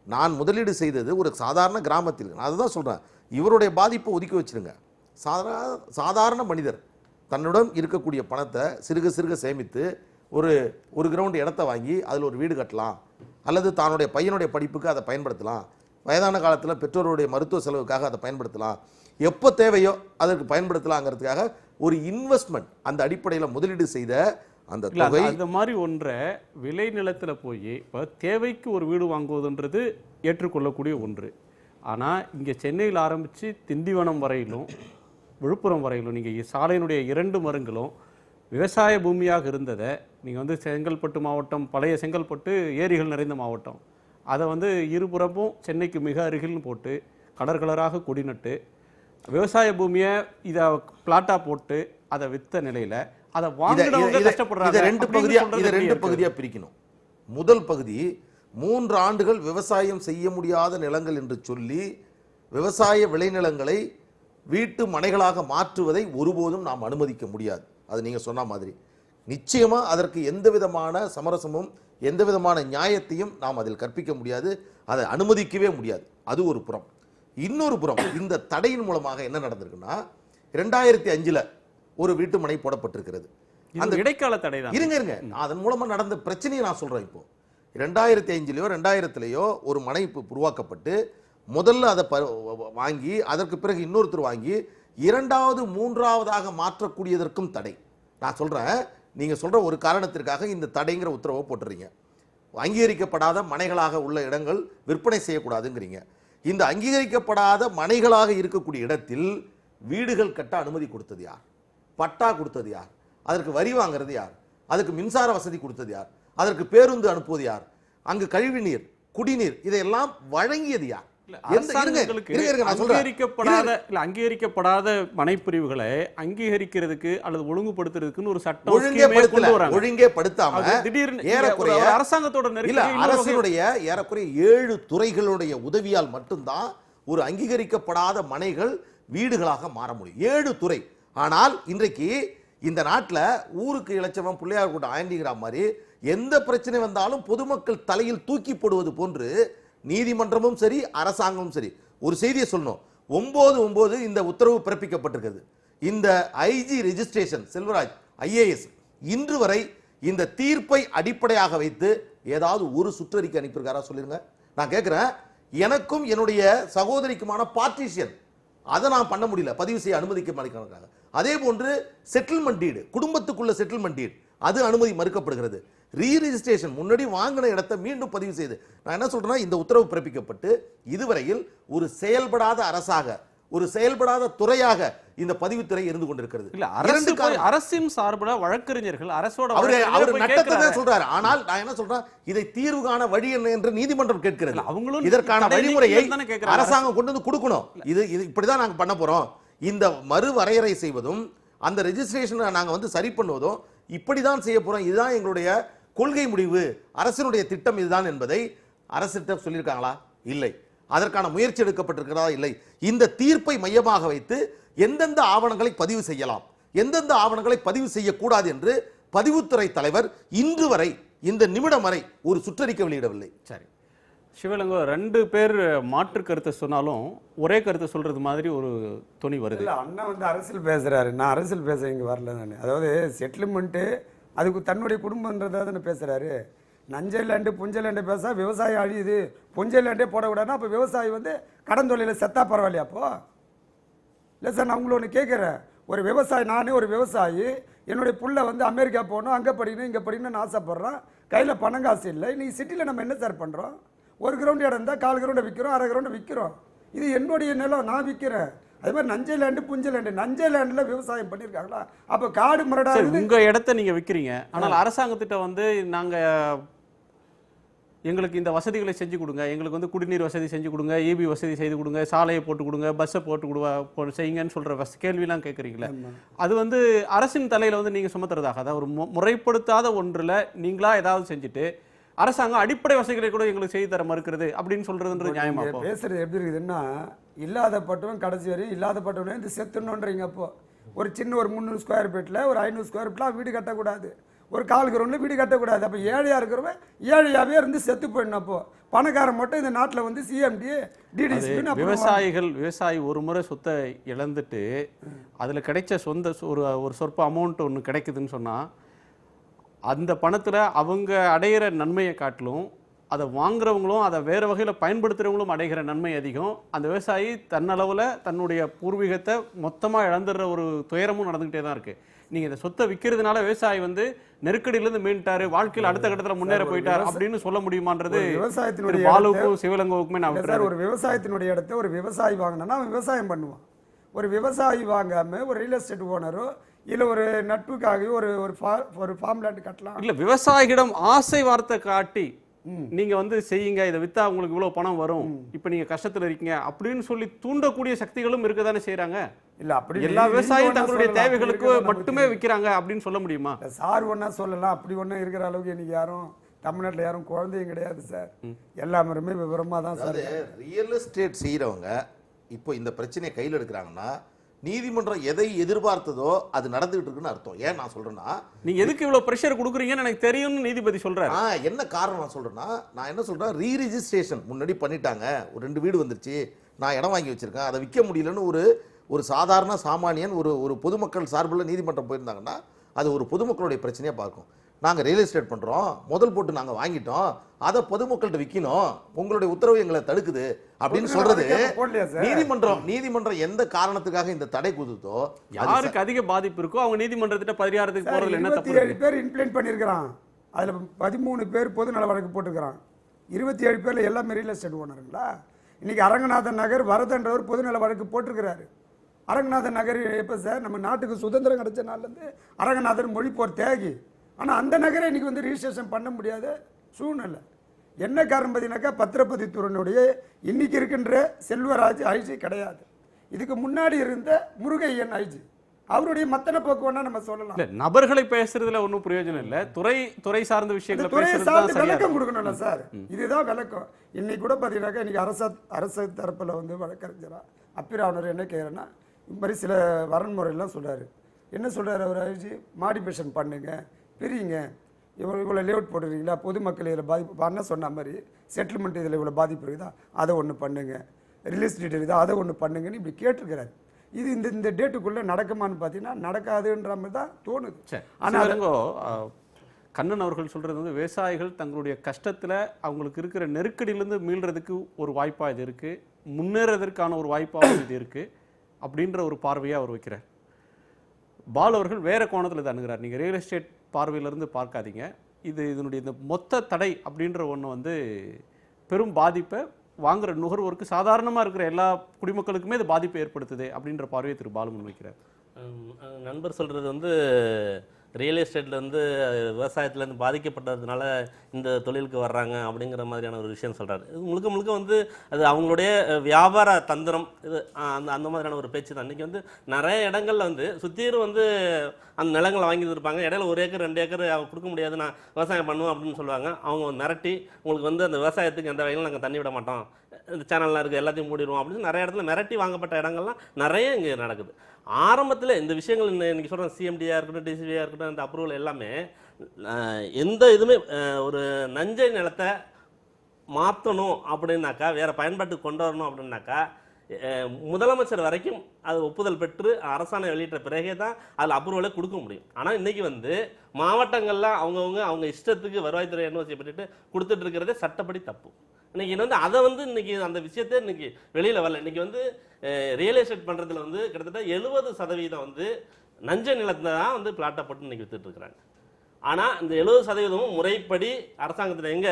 நான் முதலீடு செய்தது ஒரு சாதாரண கிராமத்தில், நான் அதுதான் சொல்கிறேன். இவருடைய பாதிப்பை ஒதுக்கி வச்சுருங்க. சாதாரண மனிதர் தன்னுடன் இருக்கக்கூடிய பணத்தை சிறுக சிறுக சேமித்து ஒரு கிரவுண்ட் இடத்த வாங்கி அதில் ஒரு வீடு கட்டலாம், அல்லது தன்னுடைய பையனுடைய படிப்புக்கு அதை பயன்படுத்தலாம். வயதான காலத்தில் பெற்றோருடைய மருத்துவ செலவுக்காக அதை பயன்படுத்தலாம், எப்போ தேவையோ அதற்கு பயன்படுத்தலாங்கிறதுக்காக ஒரு இன்வெஸ்ட்மெண்ட் அந்த அடிப்படையில் முதலீடு செய்த அந்த தொகை. அந்த மாதிரி ஒன்றை விளை நிலத்தில் போய் இப்போ தேவைக்கு ஒரு வீடு வாங்குவதுன்றது ஏற்றுக்கொள்ளக்கூடிய ஒன்று. ஆனால் இங்கே சென்னையில் ஆரம்பித்து திண்டிவனம் வரையிலும் விழுப்புரம் வரையிலும் நீங்கள் சாலையினுடைய 2 மருங்களும் விவசாய பூமியாக இருந்ததை நீங்கள் வந்து செங்கல்பட்டு மாவட்டம், பழைய செங்கல்பட்டு ஏரிகள் நிறைந்த மாவட்டம், அதை வந்து இருபுறமும் சென்னைக்கு மிக அருகில்னு போட்டு கலர்களாக கொடி நட்டு விவசாய பூமியை இதை பிளாட்டாக போட்டு அதை விற்ற நிலையில் அதை வாங்குறவங்க கஷ்டப்படுறாங்க. இதை 2 பகுதியாக பிரிக்கணும். முதல் பகுதி 3 ஆண்டுகள் விவசாயம் செய்ய முடியாத நிலங்கள் என்று சொல்லி விவசாய விளைநிலங்களை வீட்டு மனைகளாக மாற்றுவதை ஒருபோதும் நாம் அனுமதிக்க முடியாது. அது நீங்கள் சொன்ன மாதிரி நிச்சயமாக அதற்கு எந்த விதமான சமரசமும் எந்த விதமான நியாயத்தையும் நாம் அதில் கற்பிக்க முடியாது, அதை அனுமதிக்கவே முடியாது. அது ஒரு புறம். இன்னொரு புறம், இந்த தடையின் மூலமாக என்ன நடந்திருக்குன்னா 2005 ஒரு வீட்டு மனை போடப்பட்டிருக்கிறது. அந்த இடைக்கால தடை தான். இருங்க அதன் மூலமாக நடந்த பிரச்சனையை நான் சொல்கிறேன். இப்போ 2005 2000 ஒரு மனை உருவாக்கப்பட்டு முதல்ல அதை வாங்கி அதற்கு பிறகு இன்னொருத்தர் வாங்கி 2வது 3வதாக மாற்றக்கூடியதற்கும் தடை. நான் சொல்கிறேன், நீங்கள் சொல்கிற ஒரு காரணத்திற்காக இந்த தடைங்கிற உத்தரவை போட்டுறீங்க. அங்கீகரிக்கப்படாத மனைகளாக உள்ள இடங்கள் விற்பனை செய்யக்கூடாதுங்கிறீங்க. இந்த அங்கீகரிக்கப்படாத மனைகளாக இருக்கக்கூடிய இடத்தில் வீடுகள் கட்ட அனுமதி கொடுத்தது யார்? பட்டா கொடுத்தது யார்? அதற்கு வரி வாங்கிறது யார்? அதுக்கு மின்சார வசதி கொடுத்தது யார்? அதற்கு பேருந்து அனுப்புவது யார்? அங்கு கழிவுநீர், குடிநீர் இதையெல்லாம் வழங்கியது யார்? அங்கீகரிக்கப்படாத மனைப்பிரிவுகளை அங்கீகரிக்கிறதுக்கு அல்லது ஒழுங்குபடுத்துறதுக்குன்னு ஒரு சட்டம் ஒழுங்கே படுத்தாம ஏறக்குறைய அரசாங்கத்தோட அரசுடைய ஏறக்குறைய 7 துறைகளுடைய உதவியால் மட்டும்தான் ஒரு அங்கீகரிக்கப்படாத மனைகள் வீடுகளாக மாற முடியும். 7 துறை. ஆனால் இன்றைக்கு இந்த நாட்டில் ஊருக்கு இளைச்சவன் பிள்ளையார் கூட்டம் ஆண்டிங்கிற மாதிரி எந்த பிரச்சனை வந்தாலும் பொதுமக்கள் தலையில் தூக்கி போடுவது போன்று நீதிமன்றமும் சரி அரசாங்கமும் சரி ஒரு செய்தியை சொல்லணும். 9/9 இந்த உத்தரவு பிறப்பிக்கப்பட்டிருக்கிறது. இந்த ஐஜி ரெஜிஸ்ட்ரேஷன் செல்வராஜ் IAS இன்று வரை இந்த தீர்ப்பை அடிப்படையாக வைத்து ஏதாவது ஒரு சுற்றறிக்கை அனுப்பியிருக்காரா சொல்லிருங்க. நான் கேட்கிறேன், எனக்கும் என்னுடைய சகோதரிக்குமான பார்ட்டிஷியன் அதை நான் பண்ண முடியல, பதிவு செய்ய அனுமதிக்க மாட்டேங்கிறாங்க. அதே போன்று செட்டில்மெண்ட் டீடு, குடும்பத்துக்குள்ள செட்டில்மெண்ட் டீடு அது அனுமதி மறுக்கப்படுகிறது. ரீரிஜிஸ்ட்ரேஷன் முன்னாடி வாங்கின இடத்தை மீண்டும் பதிவு செய்து, நான் என்ன சொல்றேன்னா, இந்த உத்தரவு பிறப்பிக்கப்பட்டு இதுவரையில் ஒரு செயல்படாத அரசாக, ஒரு செயல்படாத துறையாக இந்த பதிவுத்துறை இருந்து கொண்டிருக்கிறது. இல்ல அரசின் சார்பில் வழக்கறிஞர்கள் அரசோட அவர் நட்டத்தை சொல்றாரு. ஆனால் நான் என்ன சொல்றேன், இதை தீர்வு காண வழி என்ன என்று நீதிமன்றம் கேட்கிறது. அவங்களும் இதற்கான வழிமுறையை அரசாங்கம் கொண்டு வந்து கொடுக்கணும். இது இப்படிதான் நாங்க பண்ண போறோம், இந்த மறுவரையறை செய்வதும் அந்த ரெஜிஸ்ட்ரேஷனை நாங்க வந்து சரி பண்ணுவதும் இப்படிதான் செய்ய போறோம், இதுதான் எங்களுடைய கொள்கை முடிவு, அரசினுடைய திட்டம் இதுதான் என்பதை அரசிடம் சொல்லியிருக்காங்களா? இல்லை. அதற்கான முயற்சி எடுக்கப்பட்டிருக்கிறதா? இல்லை. இந்த தீர்ப்பை மையமாக வைத்து எந்தெந்த ஆவணங்களை பதிவு செய்யலாம், எந்தெந்த ஆவணங்களை பதிவு செய்யக்கூடாது என்று பதிவுத்துறை தலைவர் இன்று வரை இந்த நிமிடம் வரை ஒரு சுற்றறிக்கை வெளியிடவில்லை. சரி சிவலிங்கம், 2 பேர் மாற்று கருத்தை சொன்னாலும் ஒரே கருத்தை சொல்றது மாதிரி ஒரு துணி வருது. இல்லை, அண்ணா வந்து அரசியல் பேசுறாரு, நான் அரசியல் பேச இங்கே வரல. நான் அதாவது செட்டில்மெண்ட்டு அதுக்கு தன்னுடைய குடும்பன்றதை பேசுறாரு. நஞ்சை லேண்டு புஞ்சை லேண்டு பேசா விவசாயம் அழியுது, புஞ்சை லேண்டே போடக்கூடாதுன்னா அப்போ விவசாயி வந்து கடன் தொழிலில் செத்தா பரவாயில்லையா? அப்போ இல்லை சார், நான் உங்களை ஒன்று கேட்குறேன். ஒரு விவசாயி, நானே ஒரு விவசாயி, என்னுடைய புள்ள வந்து அமெரிக்கா போகணும், அங்கே படிக்கணும், இங்கே படிக்கணும்னு ஆசைப்பட்றான், கையில் பணம் காசு இல்லை. இன்னைக்கு சிட்டியில் நம்ம என்ன சார் பண்ணுறோம்? 1 கிரவுண்டு இடம் இருந்தால் 4 கிரவுண்டை விற்கிறோம், 1/2 கிரவுண்டை விற்கிறோம். இது என்னுடைய நிலம், நான் விற்கிறேன். அதே மாதிரி நஞ்சை லேண்டு புஞ்சை லேண்டு, நஞ்சை லேண்டில் விவசாயம் பண்ணியிருக்காங்களா? அப்போ காடு மரடா உங்கள் இடத்த நீங்கள் விற்கிறீங்க, ஆனால் அரசாங்கத்திட்ட வந்து நாங்கள் எங்களுக்கு இந்த வசதிகளை செஞ்சு கொடுங்க, எங்களுக்கு வந்து குடிநீர் வசதி செஞ்சு கொடுங்க, EB வசதி செய்து கொடுங்க, சாலையை போட்டு கொடுங்க, பஸ்ஸை போட்டு செய்யுங்கன்னு சொல்கிற கேள்விலாம் கேட்குறீங்களே, அது வந்து அரசின் தலையில் வந்து நீங்கள் சுமத்துறதாக? அதாவது ஒரு முறைப்படுத்தாத ஒன்றில் நீங்களா ஏதாவது செஞ்சுட்டு அரசாங்கம் அடிப்படை வசதிகளை கூட எங்களுக்கு செய்து தர மறுக்கிறது அப்படின்னு சொல்றதுன்றது நியாயமா? பேசுறது எப்படி இருக்குதுன்னா, இல்லாதப்பட்டவன் கடைசி வரையும் இல்லாதப்பட்டவனே இந்த செத்துணுன்றீங்க. அப்போ ஒரு சின்ன ஒரு 300 ஸ்கொயர் ஃபீட்டில் ஒரு 500 ஸ்கொயர் ஃபீட்லாம் வீடு கட்டக்கூடாது, ஒரு 4 கிரவுண்டில் வீடு கட்டக்கூடாது. அப்போ ஏழையாக இருக்கிறவன் ஏழையாகவே இருந்து செத்து போயிடணும். அப்போ பணக்காரன் மட்டும் இந்த நாட்டில் வந்து CMD DDSP. விவசாயி ஒரு முறை சொத்தை இழந்துட்டு அதில் கிடைச்ச ஒரு சொற்ப அமௌண்ட் ஒன்று கிடைக்குதுன்னு சொன்னால் அந்த பணத்தில் அவங்க அடையிற நன்மையை காட்டிலும் அதை வாங்குறவங்களும் அதை வேறு வகையில் பயன்படுத்துகிறவங்களும் அடைகிற நன்மை அதிகம். அந்த விவசாயி தன்னளவில் தன்னுடைய பூர்வீகத்தை மொத்தமாக இழந்துடுற ஒரு துயரமும் நடந்துகிட்டே தான் இருக்குது. நீங்கள் இந்த சொத்தை விற்கிறதுனால விவசாயி வந்து நெருக்கடியிலேருந்து மீண்டாரு, வாழ்க்கையில் அடுத்த கட்டத்தில் முன்னேற போயிட்டார் அப்படின்னு சொல்ல முடியுமான்றது விவசாயத்தினுடைய பாலுவுக்கும் சிவலங்கோவுக்குமே நான் விட்டுறேன். ஒரு விவசாயத்தினுடைய இடத்த ஒரு விவசாயி வாங்கினா அவன் விவசாயம் பண்ணுவான். ஒரு விவசாயி வாங்காமல் ஒரு ரியல் எஸ்டேட் ஓனரோ இல்லை ஒரு நட்புக்காக ஒரு ஃபார்ம் லேண்ட் கட்டலாம். இல்லை, விவசாயிகளிடம் ஆசை வார்த்தை காட்டி நீங்க வந்து செய்யுங்க, இதை வித்தா உங்களுக்கு இவ்வளவு பணம் வரும், இப்ப நீங்க கஷ்டத்துல இருக்கீங்க அப்படின்னு சொல்லி தூண்டக்கூடிய சக்திகளும் இருக்கதானே செய்யறாங்க. இல்ல அப்படி எல்லா விவசாயியும் தங்களுடைய தேவைகளுக்கு மட்டுமே விற்கிறாங்க அப்படின்னு சொல்ல முடியுமா? சார் ஒன்னா சொல்லலாம், அப்படி ஒன்றும் இருக்கிற அளவுக்கு இன்னைக்கு யாரும் தமிழ்நாட்டில் யாரும் குழந்தையும் கிடையாது சார். எல்லாருமே விவரமா தான் சார். ரியல் எஸ்டேட் செய்யறவங்க இப்போ இந்த பிரச்சனையை கையில் எடுக்கிறாங்கன்னா நீதிமன்றம் எதை எதிர்பார்த்ததோ அது நடந்துகிட்டு இருக்குன்னு அர்த்தம். ஏன் நான் சொல்றேன்னா, நீங்க எதுக்கு இவ்வளவு பிரஷர் கொடுக்குறீங்கன்னு எனக்கு தெரியும்னு நீதிபதி சொல்றாரு. என்ன காரணம் நான் சொல்றேன்னா, நான் என்ன சொல்றேன், ரீரிஜிஸ்ட்ரேஷன் முன்னாடி பண்ணிட்டாங்க, ஒரு 2 வீடு வந்துருச்சு, நான் இடம் வாங்கி வச்சிருக்கேன், அதை விற்க முடியலன்னு ஒரு சாதாரண சாமானியன் ஒரு பொதுமக்கள் சார்பில் நீதிமன்றம் போயிருந்தாங்கன்னா அது ஒரு பொதுமக்களுடைய பிரச்சனையாக பார்க்கும். நாங்கள் ரியல் எஸ்டேட் பண்ணுறோம், முதல் போட்டு நாங்கள் வாங்கிட்டோம், அதை பொதுமக்கள்கிட்ட விற்கணும், உங்களுடைய உத்தரவு எங்களை தடுக்குது அப்படின்னு சொல்றது நீதிமன்றம் எந்த காரணத்துக்காக இந்த தடை கொடுத்தோ, யாருக்கு அதிக பாதிப்பு இருக்கோ அவங்க நீதிமன்றத்திட்ட பரிகாரத்துக்கு போறதுல என்ன தப்பு? 27 பேர் இம்ப்ளைண்ட் பண்ணியிருக்கிறான், அதில் 13 பேர் பொது நல வழக்கு போட்டுருக்கிறான். 27 பேரில் எல்லாமே ரியல் எஸ்டேட் ஓனருங்களா? இன்னைக்கு அரங்கநாதன் நகர் வரதன்றவர் பொது நல வழக்கு போட்டிருக்கிறாரு. அரங்கநாதன் நகர் எப்போ சார் நம்ம நாட்டுக்கு சுதந்திரம் கிடைச்ச நாள்லேருந்து அரங்கநாதன் மொழிப்போர் தியாகி. ஆனால் அந்த நகரை இன்னைக்கு வந்து ரிஜிஸ்ட்ரேஷன் பண்ண முடியாத சூழ்நிலை. என்ன காரணம் பார்த்தீங்கன்னாக்கா பத்திரப்பதித்துறையினுடைய இன்னைக்கு இருக்கின்ற செல்வராஜ் ஐஜி கிடையாது. இதுக்கு முன்னாடி இருந்த முருகையன் ஐஜி, அவருடைய மத்தன போக்கு வேணா நம்ம சொல்லலாம். நபர்களை பேசுறதுல ஒன்றும் பிரயோஜனம் இல்லை, துறை சார்ந்த விஷயங்களை பேசுறது விளக்கம் கொடுக்கணும்ல சார். இதுதான் விளக்கம். இன்னைக்கு கூட பார்த்தீங்கன்னாக்கா இன்னைக்கு அரசு தரப்பில் வந்து வழக்கறிஞரா அப்பிராவனர் என்ன கேட்குறேன்னா, இந்த மாதிரி சில வரன்முறையெல்லாம் சொல்றாரு. என்ன சொல்றாரு அவர் ஐஜி? மாடிஃபிகேஷன் பண்ணுங்க, பிரிங்க, இவ்வளோ லேஅவுட் போட்டுருக்கீங்களா, பொதுமக்கள் இதில் பாதிப்பு என்ன சொன்ன மாதிரி செட்டில்மெண்ட் இதில் இவ்வளோ பாதிப்பு இருக்குதா, அதை ஒன்று பண்ணுங்க, ரிலீஸ் டேட் இருக்குதா, அதை ஒன்று பண்ணுங்கன்னு இப்படி கேட்டிருக்கிறாரு. இது இந்த டேட்டுக்குள்ளே நடக்குமான்னு பார்த்தீங்கன்னா நடக்காதுன்ற மாதிரி தான் தோணுது. ஆனால் கண்ணன் அவர்கள் சொல்கிறது வந்து விவசாயிகள் தங்களுடைய கஷ்டத்தில் அவங்களுக்கு இருக்கிற நெருக்கடியிலேருந்து மீள்றதுக்கு ஒரு வாய்ப்பாக இது இருக்குது, முன்னேறதற்கான ஒரு வாய்ப்பாகவும் இது இருக்குது அப்படின்ற ஒரு பார்வையாக அவர் வைக்கிறார். பால் அவர்கள் வேறு கோணத்தில் இதை அணுகிறார். நீங்கள் ரியல் எஸ்டேட் பார்வையிலேருந்து பார்க்காதீங்க, இதனுடைய இந்த மொத்த தடை அப்படின்ற ஒன்று வந்து பெரும் பாதிப்பை வாங்குகிற நுகர்வோருக்கு, சாதாரணமாக இருக்கிற எல்லா குடிமக்களுக்குமே இது பாதிப்பை ஏற்படுத்துது அப்படின்ற பார்வையை திரு பாலு முன்வைக்கிறார். நண்பர் சொல்கிறது வந்து ரியல் எஸ்டேட்லேருந்து விவசாயத்துலேருந்து பாதிக்கப்பட்டதுனால இந்த தொழிலுக்கு வர்றாங்க அப்படிங்கிற மாதிரியான ஒரு விஷயம் சொல்கிறாரு. இது முழுக்க வந்து அது அவங்களுடைய வியாபார தந்திரம், இது அந்த மாதிரியான ஒரு பேச்சு தான். இன்றைக்கி வந்து நிறைய இடங்களில் வந்து சுற்றியும் வந்து அந்த நிலங்களை வாங்கி இருப்பாங்க, இடையில 1 ஏக்கர் 2 ஏக்கர் கொடுக்க முடியாது, நான் விவசாயம் பண்ணுவோம் அப்படின்னு சொல்லுவாங்க. அவங்க மிரட்டி உங்களுக்கு வந்து அந்த விவசாயத்துக்கு எந்த வகையிலும் நாங்கள் தண்ணி விட மாட்டோம், இந்த சேனல்லாம் இருக்குது எல்லாத்தையும் மூடிடுவோம் அப்படின்னு நிறைய இடத்துல மிரட்டி வாங்கப்பட்ட இடங்கள்லாம் நிறைய இங்கே நடக்குது. ஆரம்பத்தில் இந்த விஷயங்கள் இன்றைக்கி சொல்கிறேன், சிஎம்டியாக இருக்கட்டும், டிசிபியாக இருக்கட்டும், இந்த அப்ரூவல் எல்லாமே எந்த இதுவுமே ஒரு நஞ்சை நிலத்தை மாற்றணும் அப்படின்னாக்கா, வேறு பயன்பாட்டுக்கு கொண்டு வரணும் அப்படின்னாக்கா முதலமைச்சர் வரைக்கும் அது ஒப்புதல் பெற்று அரசாணை வெளியிட்ட பிறகே தான் அதில் அப்ரூவலே கொடுக்க முடியும். ஆனால் இன்றைக்கி வந்து மாவட்டங்களில் அவங்க இஷ்டத்துக்கு வருவாய்த்துறை என்ஓசி பெற்றுட்டு கொடுத்துட்டு இருக்கிறதே சட்டப்படி தப்பு. இன்றைக்கி வந்து அதை வந்து இன்றைக்கி அந்த விஷயத்தை இன்றைக்கி வெளியில் வரல. இன்றைக்கி வந்து ரியல் எஸ்டேட் பண்ணுறதுல வந்து கிட்டத்தட்ட 70% வந்து நஞ்ச நிலத்தை தான் வந்து பிளாட்டை போட்டு இன்றைக்கி வித்துட்டு இருக்கிறாங்க. ஆனால் இந்த 70% முறைப்படி அரசாங்கத்தில் எங்க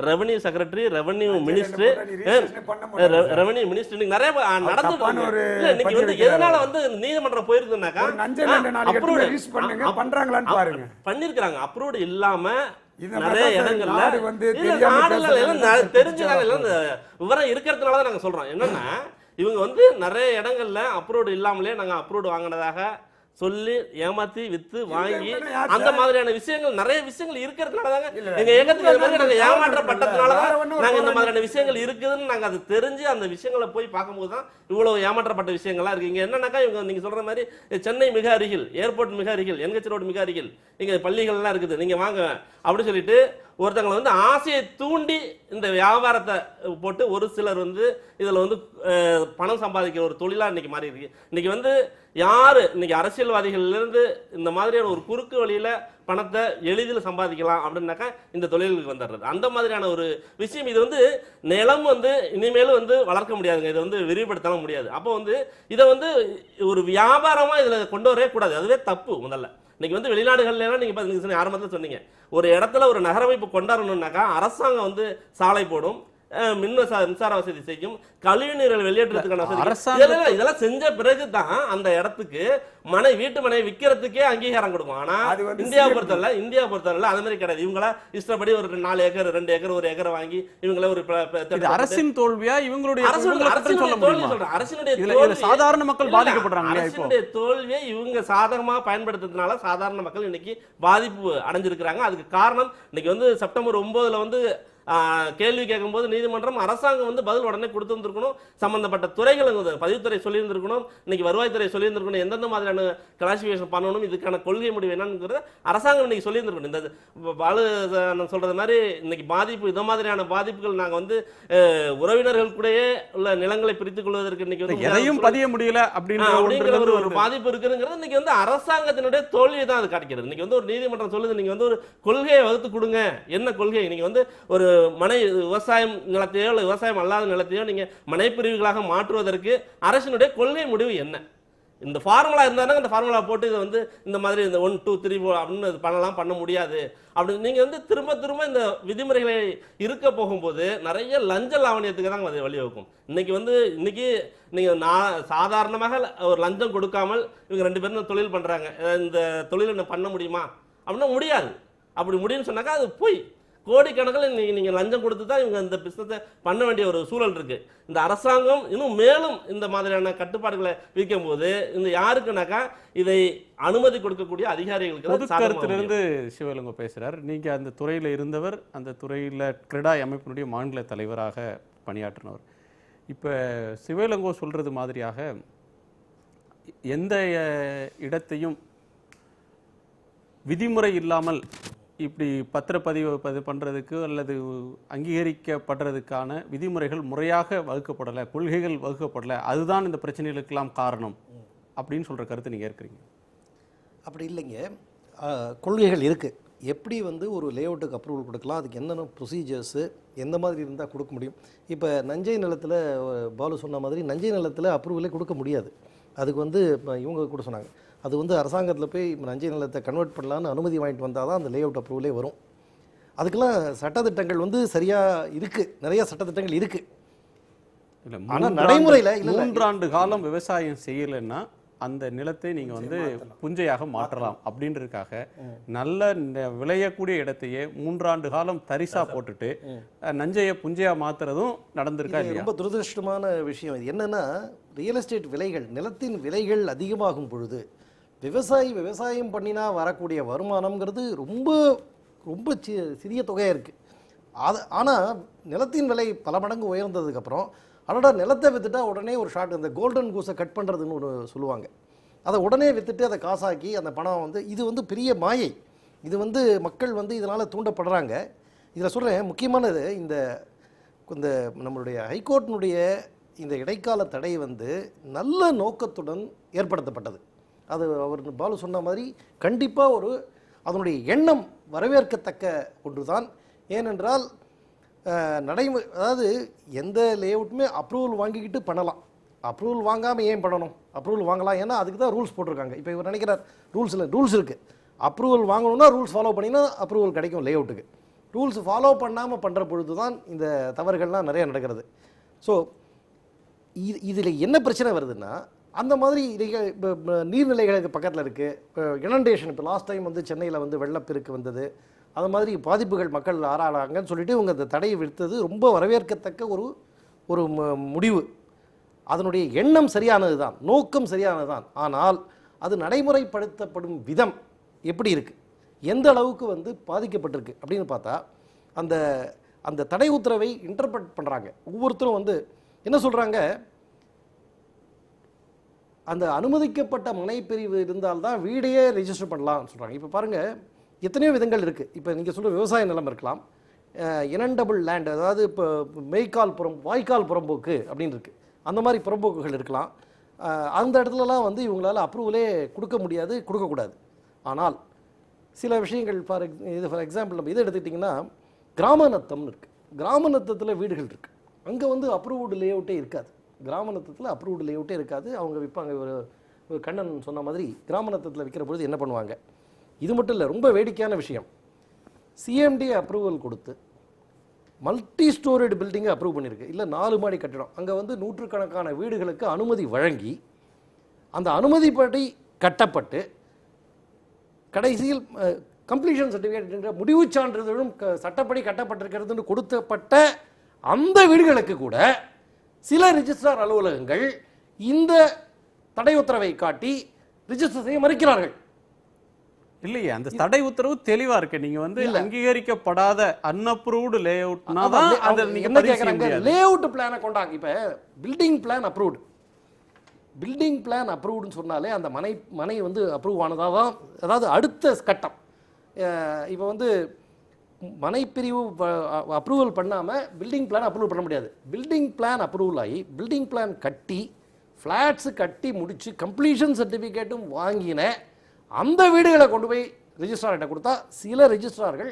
ரெவன்யூ செக்ரட்டரி, ரெவன்யூ மினிஸ்டர் நிறைய நடந்துட்டு வந்து எதனால வந்து நீதிமன்றம் போயிருக்குனாக்கா பண்ணிருக்காங்க. அப்ரூவ்டு இல்லாம நிறைய இடங்கள்ல தெரிஞ்சுக்காங்க, விவரம் இருக்கிறதுனாலதான் நாங்க சொல்றோம். என்னன்னா இவங்க வந்து நிறைய இடங்கள்ல அப்ரூவ்டு இல்லாமலே நாங்க அப்ரூவ்டு வாங்கினதாக சொல்லி ஏமாத்தி வித்து வாங்கி அந்த மாதிரியான விஷயங்கள் நிறைய விஷயங்கள் இருக்கிறதுனாலதாங்க எங்க ஏகத்துல நாங்க ஏமாற்றப்பட்டதுனாலதான் நாங்க இந்த மாதிரியான விஷயங்கள் இருக்குதுன்னு நாங்க அது தெரிஞ்சு அந்த விஷயங்களை போய் பார்க்கும்போது தான் இவ்வளவு ஏமாற்றப்பட்ட விஷயங்கள்லாம் இருக்கு. இங்க என்னன்னாக்கா இவங்க நீங்க சொல்ற மாதிரி சென்னை மிக அருகில், ஏர்போர்ட் மிக அருகில், என்ஹெச் ரோடு மிக அருகில், இங்க பள்ளிகள்லாம் இருக்குது, நீங்க வாங்க அப்படின்னு சொல்லிட்டு ஒருத்தங்களை வந்து ஆசையை தூண்டி இந்த வியாபாரத்தை போட்டு ஒரு சிலர் வந்து இதில் வந்து பணம் சம்பாதிக்கிற ஒரு தொழிலாக இன்றைக்கி மாறி இருக்கு. இன்றைக்கி வந்து யார் இன்றைக்கி அரசியல்வாதிகள்லேருந்து இந்த மாதிரியான ஒரு குறுக்கு வழியில் பணத்தை எளிதில் சம்பாதிக்கலாம் அப்படின்னாக்கா இந்த தொழிலுக்கு வந்துடுறது. அந்த மாதிரியான ஒரு விஷயம். இது வந்து நிலம் வந்து இனிமேலும் வந்து வளர்க்க முடியாதுங்க, இதை வந்து விரிவுபடுத்தலாம் முடியாது. அப்போ வந்து இதை வந்து ஒரு வியாபாரமாக இதில் கொண்டு வரவே கூடாது, அதுவே தப்பு. முதல்ல இன்னைக்கு வந்து வெளிநாடுகள்லாம் நீங்கள் ஆரம்பத்தில் சொன்னீங்க, ஒரு இடத்துல ஒரு நகரமைப்பு கொண்டாடணும்னாக்கா அரசாங்கம் வந்து சாலை போடும், மின்சார வசதி செய்யும், கழிவுநீர்கள் வெளியேற்றத்துக்கான வசதி, இதெல்லாம் செஞ்ச பிறகு தான் அந்த இடத்துக்கு வீட்டு மனை விற்கிறதுக்கே அங்கீகாரம் கொடுக்கும். ஆனா இந்தியாவை பொறுத்தவரை அது மாதிரி கிடையாது. இவங்கள இஷ்டப்படி ஒரு 4 ஏக்கர் 2 ஏக்கர் 1 ஏக்கர் வாங்கி இவங்கள ஒரு அரசின் தோல்வியா இவங்களுடைய அரசினுடைய சாதாரண மக்கள் பாதிக்கப்படுறாங்க. அரசினுடைய தோல்வியை இவங்க சாதகமா பயன்படுத்துறதுனால சாதாரண மக்கள் இன்னைக்கு பாதிப்பு அடைஞ்சிருக்கிறாங்க. அதுக்கு காரணம் இன்னைக்கு வந்து செப்டம்பர் 9 வந்து கேள்வி கேட்கும்போது நீதிமன்றம் அரசாங்கம் வந்து பதில் உடனே கொடுத்துருந்துருக்கணும். சம்பந்தப்பட்ட துறைகள் பதிவுத்துறை சொல்லியிருந்திருக்கணும், இன்னைக்கு வருவாய்த்துறை சொல்லியிருந்திருக்கணும், எந்தெந்த மாதிரியான கிளாசிஃபிகேஷன் பண்ணணும், இதுக்கான கொள்கை முடிவு என்னங்கிறத அரசாங்கம் இன்னைக்கு சொல்லியிருந்திருக்கணும். இந்த பாலு சொல்றது மாதிரி இன்னைக்கு பாதிப்பு, இந்த மாதிரியான பாதிப்புகள் நாங்கள் வந்து உறவினர்கள் கூடயே உள்ள நிலங்களை பிரித்துக் கொள்வதற்கு இன்னைக்கு வந்து எதையும் பதிய முடியல அப்படிங்கிற ஒரு பாதிப்பு இருக்குங்கிறது இன்னைக்கு வந்து அரசாங்கத்தினுடைய தோல்வியை தான் அது காட்டுகிறது. இன்னைக்கு வந்து ஒரு நீதிமன்றம் சொல்லுது, நீங்க வந்து ஒரு கொள்கையை வகுத்து கொடுங்க. என்ன கொள்கை? நீங்க வந்து ஒரு மனை விவசாயம் நிலத்தையோ இல்லை விவசாயம் அல்லாத நிலத்தையோ நீங்க மனைப்பிரிவுகளாக மாற்றுவதற்கு அரசினுடைய கொள்கை முடிவு என்ன? இந்த ஃபார்முலா இருந்தாலும் அந்த ஃபார்முலா போட்டு இதை வந்து இந்த மாதிரி இந்த 1 2 3 4 அப்படின்னு பண்ண முடியாது அப்படின்னு நீங்க வந்து திரும்ப திரும்ப இந்த விதிமுறைகளை இருக்க போகும்போது நிறைய லஞ்ச லாவணியத்துக்கு தான் அது வழிவகுக்கும். இன்னைக்கு நீங்க சாதாரணமாக ஒரு லஞ்சம் கொடுக்காமல் இவங்க 2 பேரும் தொழில் பண்றாங்க, இந்த தொழிலை பண்ண முடியுமா அப்படின்னா முடியாது. அப்படி முடியும்னு சொன்னாக்கா அது போய் கோடிக்கணக்கில் நீங்க லஞ்சம் கொடுத்து தான் இவங்க இந்த பிசினஸை பண்ண வேண்டிய ஒரு சூழல் இருக்கு. இந்த அரசாங்கம் இன்னும் மேலும் இந்த மாதிரியான கட்டுப்பாடுகளை விதிக்கும் போது இந்த யாருக்குனாக்கா இதை அனுமதி கொடுக்கக்கூடிய அதிகாரிகளுக்கு. பொது கருத்திலிருந்து சிவலிங்க பேசுறார். நீங்க அந்த துறையில இருந்தவர், அந்த துறையில கிரெடாய் அமைப்பினுடைய மாநில தலைவராக பணியாற்றினவர். இப்ப சிவலிங்கோ சொல்றது மாதிரியாக எந்த இடத்தையும் விதிமுறை இல்லாமல் இப்படி பத்திரப்பதிவு பண்ணுறதுக்கு அல்லது அங்கீகரிக்கப்படுறதுக்கான விதிமுறைகள் முறையாக வகுக்கப்படலை, கொள்கைகள் வகுக்கப்படலை, அதுதான் இந்த பிரச்சனைகளுக்கெல்லாம் காரணம் அப்படின்னு சொல்கிற கருத்தை நீங்கள் ஏற்கிறீங்க? அப்படி இல்லைங்க, கொள்கைகள் இருக்குது. எப்படி வந்து ஒரு லேஅவுட்டுக்கு அப்ரூவல் கொடுக்கலாம், அதுக்கு என்னென்ன ப்ரொசீஜர்ஸு எந்த மாதிரி இருந்தால் கொடுக்க முடியும். இப்போ நஞ்சை நிலத்தில் பாலு சொன்ன மாதிரி நஞ்சை நிலத்தில் அப்ரூவலே கொடுக்க முடியாது. அதுக்கு வந்து இவங்க கூட சொன்னாங்க, அது வந்து அரசாங்கத்தில் போய் நஞ்சை நிலத்தை கன்வெர்ட் பண்ணலான்னு அனுமதி வாங்கிட்டு வந்தால் தான் அந்த லேஅவுட் அப்ரூவலே வரும். அதுக்கெல்லாம் சட்டத்திட்டங்கள் வந்து சரியாக இருக்குது, நிறைய சட்டத்திட்டங்கள் இருக்குது. இல்லை, ஆனால் நடைமுறையில் 3 ஆண்டு காலம் விவசாயம் செய்யலைன்னா அந்த நிலத்தை நீங்கள் வந்து புஞ்சையாக மாற்றலாம் அப்படின்றதுக்காக நல்ல விளையக்கூடிய இடத்தையே 3 ஆண்டு காலம் தரிசா போட்டுட்டு நஞ்சையை புஞ்சையா மாத்துறதும் நடந்திருக்கா இல்லையா? ரொம்ப துரதிருஷ்டமான விஷயம் இது. என்னன்னா, ரியல் எஸ்டேட் விலைகள், நிலத்தின் விலைகள் அதிகமாகும் பொழுது விவசாயம் பண்ணினா வரக்கூடிய வருமானம்ங்கிறது ரொம்ப ரொம்ப சிறிய தொகையாக இருக்குது. ஆனால் நிலத்தின் விலை பல மடங்கு உயர்ந்ததுக்கப்புறம் அதோட நிலத்தை விற்றுட்டா உடனே ஒரு ஷார்ட், இந்த கோல்டன் கூஸை கட் பண்ணுறதுன்னு ஒரு சொல்லுவாங்க, அதை உடனே விற்றுட்டு அதை காசாக்கி அந்த பணம் வந்து இது வந்து பெரிய மாயை. இது வந்து மக்கள் வந்து இதனால் தூண்டப்படுறாங்க. இதில் சொல்கிறேன், முக்கியமானது இந்த இந்த நம்மளுடைய ஹைகோர்ட்டினுடைய இந்த இடைக்கால தடை வந்து நல்ல நோக்கத்துடன் ஏற்படுத்தப்பட்டது. அது அவர் பாலு சொன்ன மாதிரி கண்டிப்பாக அதனுடைய எண்ணம் வரவேற்கத்தக்க ஒன்று தான். ஏனென்றால் அதாவது எந்த லேஅவுட்டுமே அப்ரூவல் வாங்கிக்கிட்டு பண்ணலாம், அப்ரூவல் வாங்காமல் ஏன் பண்ணணும்? அப்ரூவல் வாங்கலாம், ஏன்னா அதுக்கு தான் ரூல்ஸ் போட்டிருக்காங்க. இப்போ இவர் நினைக்கிறார் ரூல்ஸ் இருக்குது, அப்ரூவல் வாங்கணும்னா ரூல்ஸ் ஃபாலோ பண்ணினா அப்ரூவல் கிடைக்கும் லேஅவுட்டுக்கு. ரூல்ஸ் ஃபாலோ பண்ணாமல் பண்ணுற பொழுது தான் இந்த தவறுகள்லாம் நிறைய நடக்கிறது. ஸோ இதில் என்ன பிரச்சனை வருதுன்னா, அந்த மாதிரி நீர்நிலைகளுக்கு பக்கத்தில் இருக்குது. இப்போ இனண்டேஷன், இப்போ லாஸ்ட் டைம் வந்து சென்னையில் வந்து வெள்ளப்பெருக்கு வந்தது, அது மாதிரி பாதிப்புகள் மக்கள் ஆறாளாங்கன்னு சொல்லிட்டு இவங்க அந்த தடையை விடுத்தது ரொம்ப வரவேற்கத்தக்க ஒரு முடிவு. அதனுடைய எண்ணம் சரியானது தான், நோக்கம் சரியானது தான். ஆனால் அது நடைமுறைப்படுத்தப்படும் விதம் எப்படி இருக்குது, எந்த அளவுக்கு வந்து பாதிக்கப்பட்டிருக்கு அப்படின்னு பார்த்தா, அந்த தடை உத்தரவை இன்டர்பிரட் பண்ணுறாங்க. ஒவ்வொருத்தரும் வந்து என்ன சொல்கிறாங்க, அந்த அனுமதிக்கப்பட்ட மனைப்பிரிவு இருந்தால்தான் வீடையே ரெஜிஸ்டர் பண்ணலாம்னு சொல்கிறாங்க. இப்போ பாருங்கள், எத்தனையோ விதங்கள் இருக்குது. இப்போ நீங்கள் சொல்கிற விவசாய நிலம் இருக்கலாம், இனண்டபிள் லேண்ட், அதாவது இப்போ வாய்க்கால் புறம்போக்கு அப்படின்னு இருக்குது, அந்த மாதிரி புறம்போக்குகள் இருக்கலாம். அந்த இடத்துலலாம் வந்து இவங்களால் அப்ரூவலே கொடுக்க முடியாது, கொடுக்கக்கூடாது. ஆனால் சில விஷயங்கள் ஃபார் எக்ஸாம்பிள் நம்ம இதை எடுத்துக்கிட்டிங்கன்னா கிராமநத்தம்னு இருக்குது. கிராமநத்தத்தில் வீடுகள் இருக்குது. அங்கே வந்து அப்ரூவ்டு லேஅவுட்டே இருக்காது. கிராமநத்தத்தில் அப்ரூவ்டு லேஅவுட்டே இருக்காது. அவங்க விற்பாங்க. ஒரு கண்ணன் சொன்ன மாதிரி கிராமநத்தத்தில் விற்கிற பொழுது என்ன பண்ணுவாங்க, இது மட்டும் இல்லை, ரொம்ப வேடிக்கையான விஷயம், சிஎம்டி அப்ரூவல் கொடுத்து மல்டி ஸ்டோரேடு பில்டிங்கை அப்ரூவ் பண்ணியிருக்கு. இல்லை 4 மாடி கட்டிடம். அங்கே வந்து நூற்றுக்கணக்கான வீடுகளுக்கு அனுமதி வழங்கி அந்த அனுமதிப்படி கட்டப்பட்டு கடைசியில் கம்ப்ளீஷன் சர்டிஃபிகேட் என்ற முடிவு சான்றிதழும் சட்டப்படி கட்டப்பட்டிருக்கிறதுன்னு கொடுத்தப்பட்ட அந்த வீடுகளுக்கு கூட சில ரிஜிஸ்ட்ரார் அலுவலகங்கள் இந்த தடை உத்தரவை காட்டி ரிஜிஸ்டர் செய்ய மறுக்கிறார்கள். இல்லையே, அந்த தடை உத்தரவு தெளிவா இருக்கு. நீங்க வந்து அங்கீகரிக்கப்படாத அன்அப்ரூவ்டு லேஅவுட்னா தான் அதை நீங்க என்ன பதிவு செய்ய கேக்குறாங்க, முடியாது. லேஅவுட் பிளானை கொண்டாங்க. இப்போ building plan approved, building plan அப்ரூவ்டுன்னு சொன்னாலே அந்த மனை வந்து அப்ரூவ் ஆனதாக தான். அதாவது அடுத்த கட்டம், இப்போ வந்து மனைப்பிரிவு அப்ரூவல் பண்ணாமல் பில்டிங் பிளான் அப்ரூவல் பண்ண முடியாது. பில்டிங் பிளான் அப்ரூவல் ஆகி பில்டிங் பிளான் கட்டி ஃப்ளாட்ஸு கட்டி முடித்து கம்ப்ளீஷன் சர்டிஃபிகேட்டும் வாங்கின அந்த வீடுகளை கொண்டு போய் ரிஜிஸ்ட்ரார்கிட்ட கொடுத்தா சில ரிஜிஸ்ட்ரார்கள்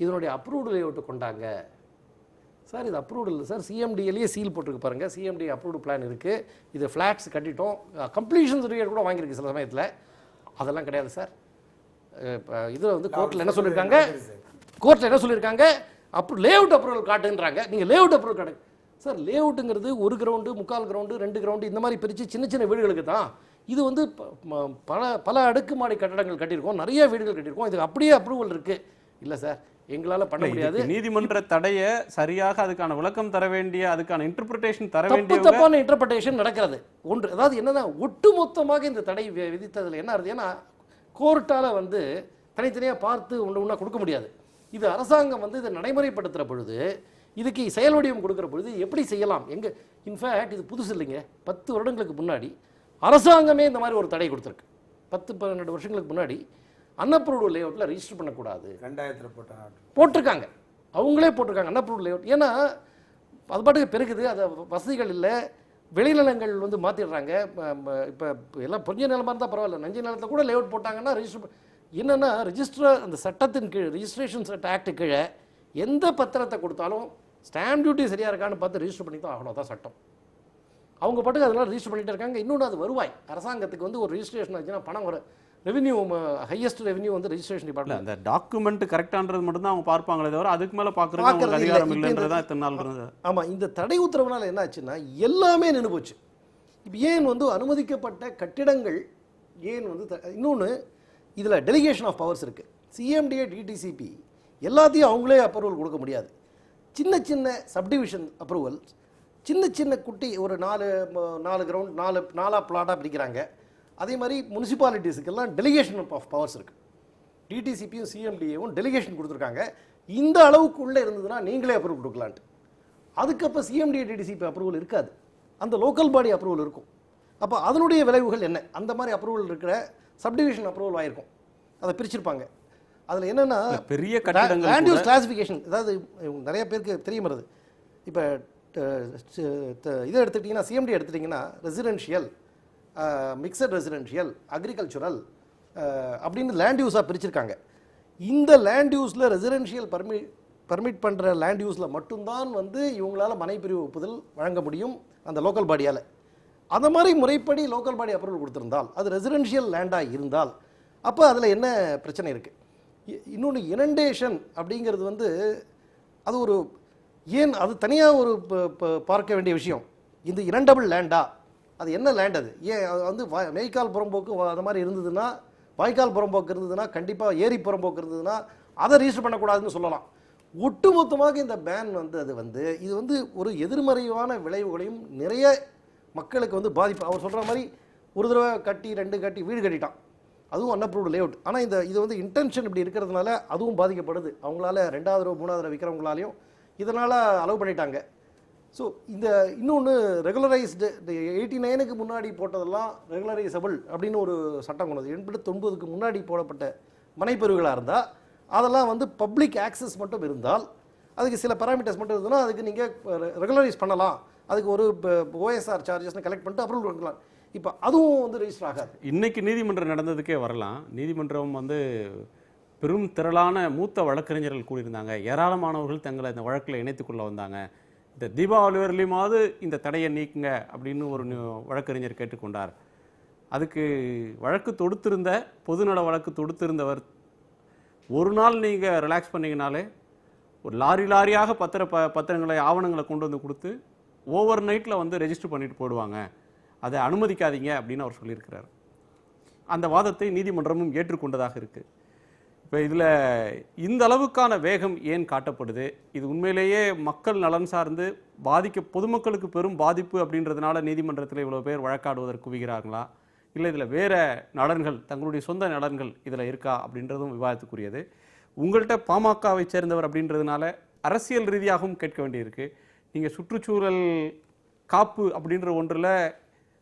இதனுடைய அப்ரூவ்டு லேஅவுட்டு கொண்டாங்க. சார் இது அப்ரூவ்டு இல்லை சார், சிஎம்டியிலேயே சீல் போட்டிருக்கு பாருங்கள், சிஎம்டி அப்ரூவ்டு பிளான் இருக்குது, இது ஃப்ளாட்ஸ் கட்டிட்டோம், கம்ப்ளீஷன் சர்டிஃபிகேட் கூட வாங்கியிருக்கு சில சமயத்தில். அதெல்லாம் கிடையாது சார். இதில் வந்து கோர்ட்டில் என்ன சொல்லியிருக்காங்க, லேஅவுட் அப்ரூவல் காட்டுன்றாங்க. நீங்கள் லேஅவுட் அப்ரூவல் காட்டுங்க சார். லேஅவுட்டுங்கிறது 1 கிரவுண்டு, 3/4 கிரவுண்டு, 2 கிரவுண்டு இந்த மாதிரி பிரித்து சின்ன சின்ன வீடுகளுக்கு தான். இது வந்து பல அடுக்குமாடி கட்டடங்கள் கட்டியிருக்கோம், நிறைய வீடுகள் கட்டியிருக்கோம், இதுக்கு அப்படியே அப்ரூவல் இருக்குது. இல்லை சார், எங்களால் பண்ண முடியாது. நீதிமன்ற தடையை சரியாக அதுக்கான விளக்கம் தர வேண்டிய, அதுக்கான இன்டர்பிரிட்டேஷன் தர வேண்டிய தப்பான இன்டர்பிரிட்டேஷன் நடக்கிறது ஒன்று. அதாவது என்னன்னா, ஒட்டுமொத்தமாக இந்த தடை விதித்ததில் என்ன ஆகுது, ஏன்னா கோர்ட்டால் வந்து தனித்தனியாக பார்த்து ஒன்றா கொடுக்க முடியாது. இது அரசாங்கம் வந்து இதை நடைமுறைப்படுத்துகிற பொழுது, இதுக்கு செயல் வடிவம் கொடுக்குற பொழுது எப்படி செய்யலாம், எங்கே இன்ஃபேக்ட் இது புதுசு இல்லைங்க. 10 வருடங்களுக்கு முன்னாடி அரசாங்கமே இந்த மாதிரி ஒரு தடை கொடுத்துருக்கு. 10-12 வருஷங்களுக்கு முன்னாடி அன்அப்ரூவ்டு லேஅவுட்டில் ரிஜிஸ்டர் பண்ணக்கூடாது 2000 போட்டிருக்காங்க. அவங்களே போட்டிருக்காங்க அன்அப்ரூவ்டு லேஅவுட். ஏன்னா அது பாட்டுக்கு பெருகுது, அது வசதிகள் இல்லை, வெளிநிலங்கள் வந்து மாற்றிடுறாங்க. இப்போ எல்லாம் பொஞ்ச நிலமாக இருந்தால் பரவாயில்ல, நஞ்சு நிலத்தில் கூட லேஅவுட் போட்டாங்கன்னா ரிஜிஸ்டர் என்னென்னா, ரிஜிஸ்டர் அந்த சட்டத்தின் கீழ், ரிஜிஸ்ட்ரேஷன் சட்ட ஆக்டு கீழே எந்த பத்திரத்தை கொடுத்தாலும் ஸ்டாம்ப் டியூட்டி சரியாக இருக்கான்னு பார்த்து ரிஜிஸ்டர் பண்ணி தான் ஆகணும். தான் சட்டம். அவங்க பாட்டுக்கு அதெல்லாம் ரிஜிஸ்டர் பண்ணிட்டு இருக்காங்க. இன்னொன்று, அது வருவாய் அரசாங்கத்துக்கு வந்து ஒரு ரிஜிஸ்ட்ரேஷன் ஆச்சுன்னா பணம் வர ரெவென்யூ, ஹையஸ்ட் ரெவென்யூ வந்து ரிஜிஸ்ட்ரேஷன் டிபார்ட்மெண்ட். அந்த டாக்குமெண்ட் கரெக்டான்றது மட்டும் தான் அவங்க பார்ப்பாங்களே தவிர அதுக்கு மேலே பார்க்குறது அதிகாரம் இல்லைன்றது தான் இத்தனை நாள் இருந்தது. ஆமாம், இந்த தடை உத்தரவுனால என்ன ஆச்சுன்னா எல்லாமே நின்று போச்சு. இப்போ ஏன் வந்து அனுமதிக்கப்பட்ட கட்டிடங்கள் ஏன் வந்து இன்னொன்று, இதில் டெலிகேஷன் ஆஃப் பவர்ஸ் இருக்குது. சிஎம்டிஏ டிடிசிபி எல்லாத்தையும் அவங்களே அப்ரூவல் கொடுக்க முடியாது. சின்ன சின்ன சப்டிவிஷன் அப்ரூவல், சின்ன சின்ன குட்டி ஒரு 4 கிரவுண்ட் 4 பிளாட்டாக பிரிக்கிறாங்க. அதே மாதிரி முனிசிபாலிட்டிஸுக்கெல்லாம் டெலிகேஷன் ஆஃப் பவர்ஸ் இருக்குது. டிடிசிபியும் சிஎம்டிஏவும் டெலிகேஷன் கொடுத்துருக்காங்க. இந்த அளவுக்குள்ளே இருந்ததுன்னா நீங்களே அப்ரூவல் கொடுக்கலான்ட்டு. அதுக்கப்புறம் சிஎம்டிஏ டிடிசிபி அப்ரூவல் இருக்காது, அந்த லோக்கல் பாடி அப்ரூவல் இருக்கும். அப்போ அதனுடைய விளைவுகள் என்ன, அந்த மாதிரி அப்ரூவல் இருக்கிற சப்டிவிஷன் அப்ரூவல் ஆகிருக்கும், அதை பிரிச்சிருப்பாங்க. அதில் என்னென்னா பெரிய கட்டிடங்கள் லேண்ட் யூஸ் கிளாசிஃபிகேஷன், அதாவது நிறைய பேருக்கு தெரிய வருது. இப்போ இதை எடுத்துக்கிட்டிங்கன்னா, சிஎம்டி எடுத்துட்டிங்கன்னா ரெசிடென்ஷியல், மிக்சட் ரெசிடென்ஷியல், அக்ரிகல்ச்சுரல் அப்படின்னு லேண்ட் யூஸாக பிரிச்சிருக்காங்க. இந்த லேண்ட் யூஸில் ரெசிடென்ஷியல் பர்மிட் பண்ணுற லேண்ட் யூஸில் மட்டும்தான் வந்து இவங்களால் மனைப்பிரிவு ஒப்புதல் வழங்க முடியும் அந்த லோக்கல் பாடியால். அந்த மாதிரி முறைப்படி லோக்கல் பாடி அப்ரூவல் கொடுத்துருந்தால், அது ரெசிடென்ஷியல் லேண்டாக இருந்தால், அப்போ அதில் என்ன பிரச்சனை இருக்குது. இன்னொன்று, இனண்டேஷன் அப்படிங்கிறது வந்து அது ஒரு ஏன் அது தனியாக ஒரு பார்க்க வேண்டிய விஷயம். இந்த இரண்டபிள் லேண்டா, அது என்ன லேண்ட், அது ஏன் அது வந்து மேய்க்கால் புறம்போக்கு அது மாதிரி இருந்ததுன்னா, வாய்க்கால் புறம்போக்கு இருந்ததுன்னா, கண்டிப்பாக ஏரி புறம்போக்கு இருந்ததுன்னா அதை ரிஜிஸ்டர் பண்ணக்கூடாதுன்னு சொல்லலாம். ஒட்டுமொத்தமாக இந்த பேன் வந்து அது வந்து இது வந்து ஒரு எதிர்மறைவான விளைவுகளையும் நிறைய மக்களுக்கு வந்து பாதிப்பு. அவர் சொல்கிற மாதிரி ஒரு தடவை கட்டி 2 கட்டி வீடு கட்டிட்டான், அதுவும் அன்அப்ரூவ்டு லேஅவுட். ஆனால் இது வந்து இன்டென்ஷன் இப்படி இருக்கிறதுனால அதுவும் பாதிக்கப்படுது. அவங்களால 2வது தடவை 3வது தடவை விற்கிறவங்களாலையும் இதனால் அலோவ் பண்ணிட்டாங்க. ஸோ இந்த இன்னொன்று, ரெகுலரைஸ்டு 89க்கு முன்னாடி போட்டதெல்லாம் ரெகுலரைசபிள் அப்படின்னு ஒரு சட்டம் கொண்டது. 89க்கு முன்னாடி போடப்பட்ட மனைப்பெருவுகளாக இருந்தால் அதெல்லாம் வந்து பப்ளிக் ஆக்சஸ் மட்டும் இருந்தால், அதுக்கு சில பேராமீட்டர்ஸ் மட்டும் இருந்ததுன்னா அதுக்கு நீங்கள் ரெகுலரைஸ் பண்ணலாம், அதுக்கு ஒரு ஓஎஸ்ஆர் சார்ஜஸ்னு கலெக்ட் பண்ணிட்டு அப்ரூவல் கொடுக்கலாம். இப்போ அதுவும் வந்து ரெஜிஸ்டர் ஆகாது. இன்னைக்கு நீதிமன்றம் நடந்ததுக்கே வரலாம். நீதிமன்றம் வந்து பெரும் திரளான மூத்த வழக்கறிஞர்கள் கூடியிருந்தாங்க. ஏராளமானவர்கள் தங்களை இந்த வழக்கில் இணைத்துக்கொள்ள வந்தாங்க. இந்த தீபாவளி வரலையுமாவது இந்த தடையை நீக்குங்க அப்படின்னு ஒரு வழக்கறிஞர் கேட்டுக்கொண்டார். அதுக்கு வழக்கு தொடுத்திருந்த பொதுநல வழக்கு தொடுத்திருந்தவர், ஒரு நாள் நீங்கள் ரிலாக்ஸ் பண்ணிங்கனாலே ஒரு லாரியாக பத்திரங்களை ஆவணங்களை கொண்டு வந்து கொடுத்து ஓவர் நைட்டில் வந்து ரெஜிஸ்டர் பண்ணிட்டு போடுவாங்க, அதை அனுமதிக்காதீங்க அப்படின்னு அவர் சொல்லியிருக்கிறார். அந்த வாதத்தை நீதிமன்றமும் ஏற்றுக்கொண்டதாக இருக்குது. இப்போ இதில் இந்த அளவுக்கான வேகம் ஏன் காட்டப்படுது? இது உண்மையிலேயே மக்கள் நலன் சார்ந்து பொதுமக்களுக்கு பெரும் பாதிப்பு அப்படின்றதுனால நீதிமன்றத்தில் இவ்வளோ பேர் வழக்காடுவதற்கு குவிகிறார்களா, இல்லை இதில் வேறு நலன்கள், தங்களுடைய சொந்த நலன்கள் இதில் இருக்கா அப்படின்றதும் விவாதத்துக்குரியது. உங்கள்கிட்ட பாமகவை சேர்ந்தவர் அப்படின்றதுனால அரசியல் ரீதியாகவும் கேட்க வேண்டியிருக்கு. நீங்கள் சுற்றுச்சூழல் காப்பு அப்படின்ற ஒன்றில்